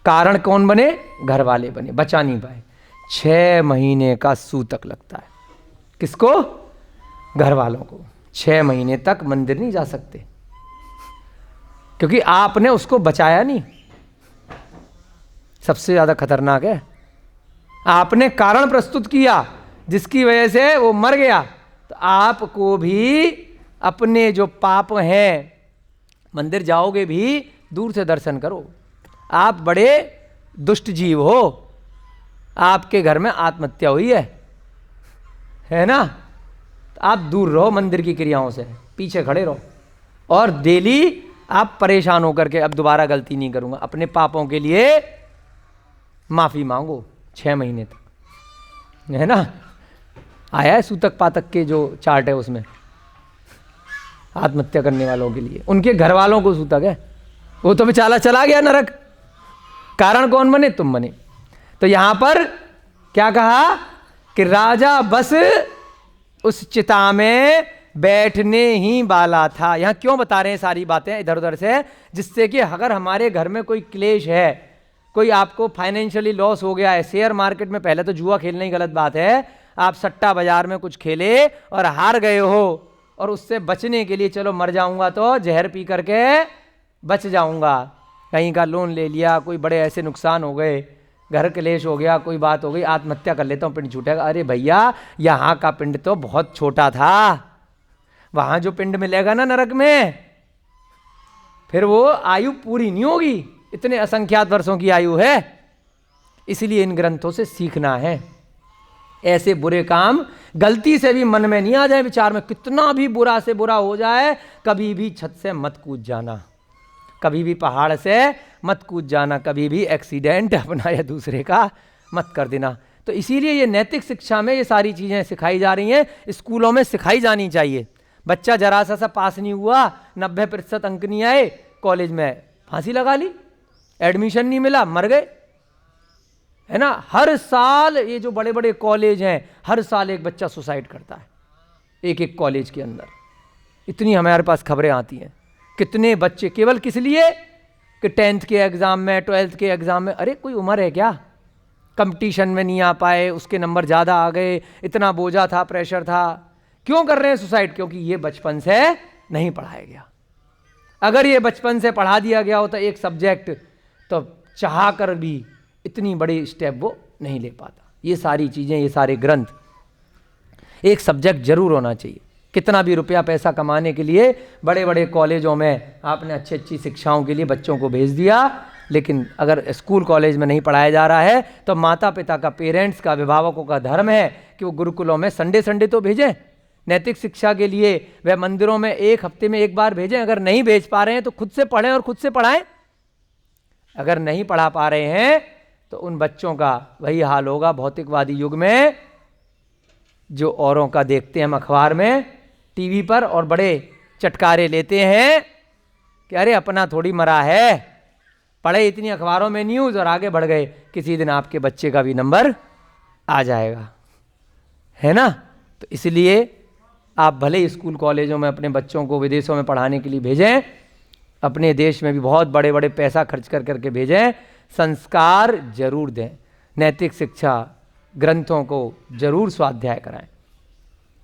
कारण कौन बने? घर वाले बने, बचा नहीं पाए। 6 महीने का सूतक लगता है। किसको? घर वालों को। 6 महीने तक मंदिर नहीं जा सकते, क्योंकि आपने उसको बचाया नहीं। सबसे ज्यादा खतरनाक है, आपने कारण प्रस्तुत किया जिसकी वजह से वो मर गया, तो आपको भी अपने जो पाप हैं, मंदिर जाओगे भी दूर से दर्शन करो। आप बड़े दुष्ट जीव हो, आपके घर में आत्महत्या हुई है ना? तो आप दूर रहो मंदिर की क्रियाओं से, पीछे खड़े रहो, और डेली आप परेशान होकर के अब दोबारा गलती नहीं करूंगा, अपने पापों के लिए माफी मांगो 6 महीने तक, है ना? आया है सूतक पातक के जो चार्ट है उसमें, आत्महत्या करने वालों के लिए, उनके घर वालों को सूतक है। वो तो बेचारा चला गया नरक, कारण कौन बने? तुम बने। तो यहां पर क्या कहा कि राजा बस उस चिता में बैठने ही वाला था। यहां क्यों बता रहे हैं सारी बातें इधर उधर से? जिससे कि अगर हमारे घर में कोई क्लेश है, कोई आपको फाइनेंशियली लॉस हो गया है, शेयर मार्केट में, पहले तो जुआ खेलना ही गलत बात है, आप सट्टा बाजार में कुछ खेले और हार गए हो, और उससे बचने के लिए चलो मर जाऊंगा तो जहर पी करके बच जाऊंगा, कहीं का लोन ले लिया, कोई बड़े ऐसे नुकसान हो गए, घर क्लेश हो गया, कोई बात हो गई, आत्महत्या कर लेता हूँ, पिंड छूटेगा। अरे भैया, यहाँ का पिंड तो बहुत छोटा था, वहां जो पिंड मिलेगा ना नरक में, फिर वो आयु पूरी नहीं होगी, इतने असंख्यात वर्षों की आयु है। इसलिए इन ग्रंथों से सीखना है, ऐसे बुरे काम गलती से भी मन में नहीं आ जाए, विचार में कितना भी बुरा से बुरा हो जाए, कभी भी छत से मत कूद जाना, कभी भी पहाड़ से मत कूद जाना, कभी भी एक्सीडेंट अपना या दूसरे का मत कर देना। तो इसीलिए ये नैतिक शिक्षा में ये सारी चीज़ें सिखाई जा रही हैं, स्कूलों में सिखाई जानी चाहिए। बच्चा जरा सा पास नहीं हुआ, 90% अंक नहीं आए, कॉलेज में फांसी लगा ली, एडमिशन नहीं मिला, मर गए, है ना? हर साल ये जो बड़े बड़े कॉलेज हैं, हर साल एक बच्चा सुसाइड करता है, एक कॉलेज के अंदर। इतनी हमारे पास खबरें आती हैं, कितने बच्चे केवल किस लिए कि 10th के एग्जाम में, 12th के एग्जाम में, अरे कोई उम्र है क्या? कंपटीशन में नहीं आ पाए, उसके नंबर ज़्यादा आ गए, इतना बोझा था, प्रेशर था, क्यों कर रहे हैं सुसाइड? क्योंकि ये बचपन से नहीं पढ़ाया गया। अगर ये बचपन से पढ़ा दिया गया होता एक सब्जेक्ट, तो चाह कर भी इतनी बड़ी स्टेप वो नहीं ले पाता। ये सारी चीज़ें, ये सारे ग्रंथ, एक सब्जेक्ट जरूर होना चाहिए। कितना भी रुपया पैसा कमाने के लिए बड़े बड़े कॉलेजों में आपने अच्छी अच्छी शिक्षाओं के लिए बच्चों को भेज दिया, लेकिन अगर स्कूल कॉलेज में नहीं पढ़ाया जा रहा है, तो माता पिता का, पेरेंट्स का, अभिभावकों का धर्म है कि वो गुरुकुलों में संडे तो भेजें नैतिक शिक्षा के लिए, वह मंदिरों में 1 हफ्ते में 1 बार भेजें। अगर नहीं भेज पा रहे हैं तो खुद से पढ़ें और खुद से पढ़ाएं। अगर नहीं पढ़ा पा रहे हैं तो उन बच्चों का वही हाल होगा भौतिकवादी युग में, जो औरों का देखते हैं हम अखबार में, टीवी पर, और बड़े चटकारे लेते हैं कि अरे अपना थोड़ी मरा है, पढ़े इतनी अखबारों में न्यूज़ और आगे बढ़ गए, किसी दिन आपके बच्चे का भी नंबर आ जाएगा, है ना? तो इसलिए आप भले ही स्कूल कॉलेजों में अपने बच्चों को विदेशों में पढ़ाने के लिए भेजें, अपने देश में भी बहुत बड़े बड़े पैसा खर्च कर करके भेजें, संस्कार जरूर दें, नैतिक शिक्षा ग्रंथों को जरूर स्वाध्याय कराएं।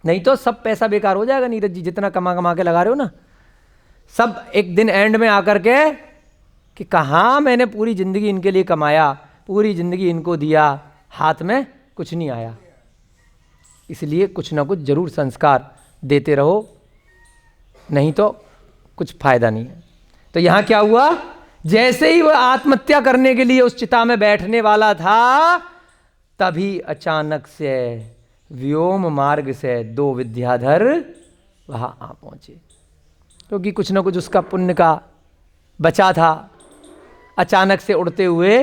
नहीं तो सब पैसा बेकार हो जाएगा नीरज जी, जितना कमा कमा के लगा रहे हो ना, सब एक दिन एंड में आकर के कि कहाँ मैंने पूरी ज़िंदगी इनके लिए कमाया, पूरी ज़िंदगी इनको दिया, हाथ में कुछ नहीं आया। इसलिए कुछ ना कुछ जरूर संस्कार देते रहो, नहीं तो कुछ फायदा नहीं है। तो यहाँ क्या हुआ, जैसे ही वह आत्महत्या करने के लिए उस चिता में बैठने वाला था, तभी अचानक से व्योम मार्ग से 2 विद्याधर वहां आ पहुंचे, क्योंकि कुछ ना कुछ उसका पुण्य का बचा था। अचानक से उड़ते हुए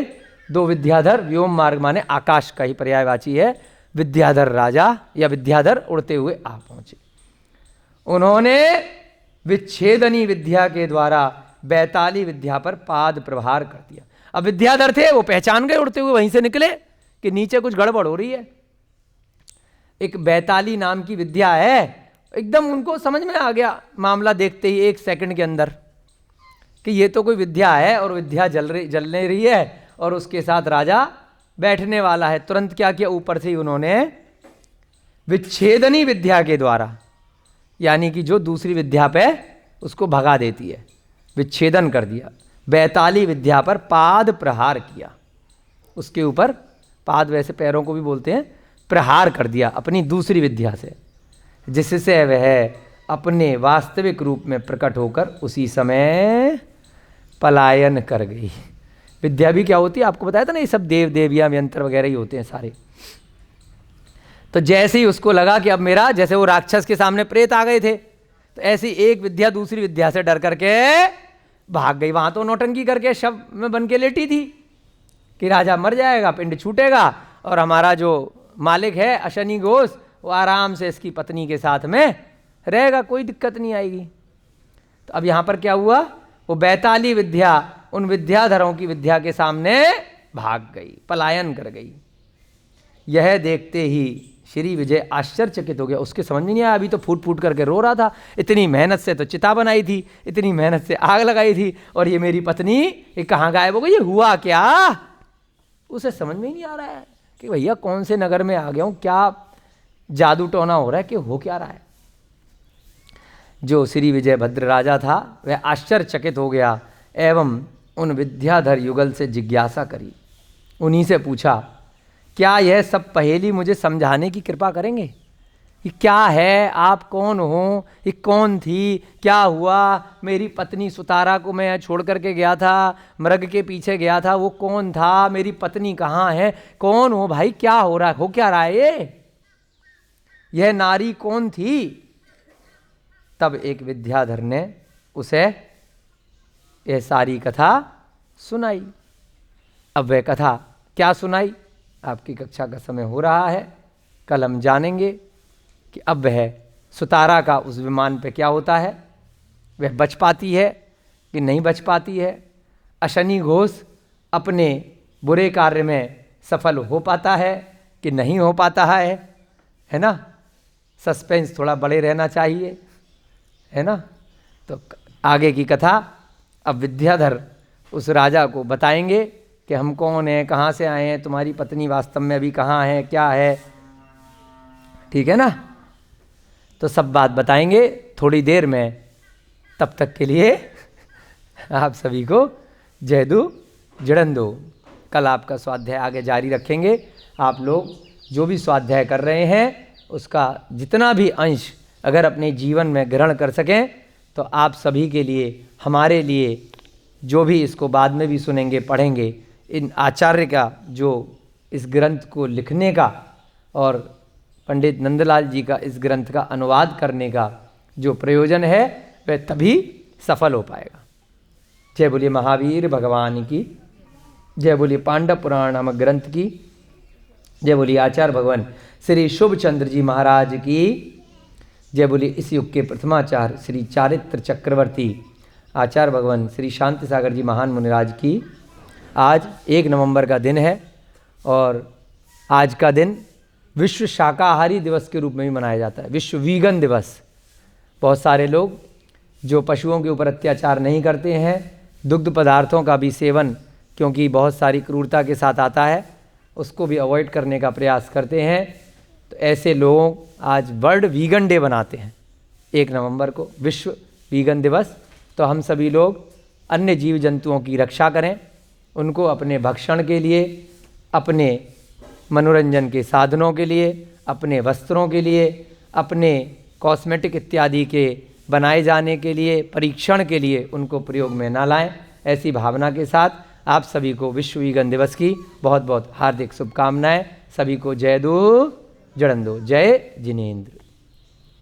2 विद्याधर, व्योम मार्ग माने आकाश का ही पर्यायवाची है, विद्याधर राजा या विद्याधर उड़ते हुए आ पहुंचे। उन्होंने विच्छेदनी विद्या के द्वारा बैताली विद्या पर पाद प्रहार कर दिया। अब विद्याधर थे, वो पहचान गए उड़ते हुए वहीं से निकले कि नीचे कुछ गड़बड़ हो रही है। एक बैताली नाम की विद्या है, एकदम उनको समझ में आ गया मामला देखते ही 1 सेकंड के अंदर कि ये तो कोई विद्या है और विद्या जलने रही है और उसके साथ राजा बैठने वाला है। तुरंत क्या किया, ऊपर से ही उन्होंने विच्छेदनी विद्या के द्वारा, यानी कि जो दूसरी विद्या पे उसको भगा देती है, विच्छेदन कर दिया। बैताली विद्या पर पाद प्रहार किया, उसके ऊपर पाद वैसे पैरों को भी बोलते हैं, प्रहार कर दिया अपनी दूसरी विद्या से, जिससे वह अपने वास्तविक रूप में प्रकट होकर उसी समय पलायन कर गई। विद्या भी क्या होती है आपको बताया था ना, ये सब देव देवियां यंत्र वगैरह ही होते हैं सारे। तो जैसे ही उसको लगा कि अब मेरा, जैसे वो राक्षस के सामने प्रेत आ गए थे, तो ऐसी एक विद्या दूसरी विद्या से डर करके भाग गई। वहां तो नौटंकी करके शव में बन के लेटी थी कि राजा मर जाएगा, पिंड छूटेगा और हमारा जो मालिक है अशनि घोष वो आराम से इसकी पत्नी के साथ में रहेगा, कोई दिक्कत नहीं आएगी। तो अब यहाँ पर क्या हुआ, वो बैताली विद्या उन विद्याधरों की विद्या के सामने भाग गई, पलायन कर गई। यह देखते ही श्री विजय आश्चर्यचकित हो गया, उसके समझ में नहीं आया। अभी तो फूट फूट करके रो रहा था, इतनी मेहनत से तो चिता बनाई थी, इतनी मेहनत से आग लगाई थी, और ये मेरी पत्नी ये कहाँ गायब हो गई, ये हुआ क्या। उसे समझ में ही नहीं आ रहा है कि भैया कौन से नगर में आ गया हूँ, क्या जादू टोना हो रहा है, कि हो क्या रहा है। जो श्री विजय भद्र राजा था वह आश्चर्यचकित हो गया एवं उन विद्याधर युगल से जिज्ञासा करी। उन्हीं से पूछा, क्या यह सब पहेली मुझे समझाने की कृपा करेंगे, कि क्या है, आप कौन हो, ये कौन थी, क्या हुआ, मेरी पत्नी सुतारा को मैं छोड़ करके गया था, मृग के पीछे गया था, वो कौन था, मेरी पत्नी कहाँ है, कौन हो भाई, क्या हो रहा है, हो क्या रहा है, यह नारी कौन थी। तब एक विद्याधर ने उसे यह सारी कथा सुनाई। अब वह कथा क्या सुनाई, आपकी कक्षा का समय हो रहा है, कल हम जानेंगे कि अब वह सुतारा का उस विमान पे क्या होता है, वह बच पाती है कि नहीं बच पाती है, अशनि घोष अपने बुरे कार्य में सफल हो पाता है कि नहीं हो पाता है ना। सस्पेंस थोड़ा बड़े रहना चाहिए, है ना। तो आगे की कथा अब विद्याधर उस राजा को बताएंगे कि हम कौन हैं, कहाँ से आए हैं, तुम्हारी पत्नी वास्तव में अभी कहाँ है, क्या है, ठीक है ना। तो सब बात बताएंगे थोड़ी देर में। तब तक के लिए आप सभी को जय दो जड़न दो। कल आपका स्वाध्याय आगे जारी रखेंगे। आप लोग जो भी स्वाध्याय कर रहे हैं उसका जितना भी अंश अगर अपने जीवन में ग्रहण कर सकें तो आप सभी के लिए, हमारे लिए, जो भी इसको बाद में भी सुनेंगे पढ़ेंगे, इन आचार्य का जो इस ग्रंथ को लिखने का और पंडित नंदलाल जी का इस ग्रंथ का अनुवाद करने का जो प्रयोजन है वह तभी सफल हो पाएगा। जय बोलिए महावीर भगवान की, जय बोलिए पांडव पुराण नामक ग्रंथ की, जय बोलिए आचार्य भगवान श्री शुभचंद्र जी महाराज की, जय बोलिए इस युग के प्रथमाचार्य श्री चारित्र चक्रवर्ती आचार्य भगवान श्री शांति सागर जी महान मुनिराज की। आज 1 नवंबर का दिन है और आज का दिन विश्व शाकाहारी दिवस के रूप में भी मनाया जाता है, विश्व वीगन दिवस। बहुत सारे लोग जो पशुओं के ऊपर अत्याचार नहीं करते हैं, दुग्ध पदार्थों का भी सेवन क्योंकि बहुत सारी क्रूरता के साथ आता है, उसको भी अवॉइड करने का प्रयास करते हैं, तो ऐसे लोग आज वर्ल्ड वीगन डे बनाते हैं 1 नवंबर को, विश्व वीगन दिवस। तो हम सभी लोग अन्य जीव जंतुओं की रक्षा करें, उनको अपने भक्षण के लिए, अपने मनोरंजन के साधनों के लिए, अपने वस्त्रों के लिए, अपने कॉस्मेटिक इत्यादि के बनाए जाने के लिए, परीक्षण के लिए उनको प्रयोग में ना लाएं। ऐसी भावना के साथ आप सभी को विश्व वीगन दिवस की बहुत बहुत हार्दिक शुभकामनाएं। सभी को जय दो जड़न दो, जय जिनेंद्र।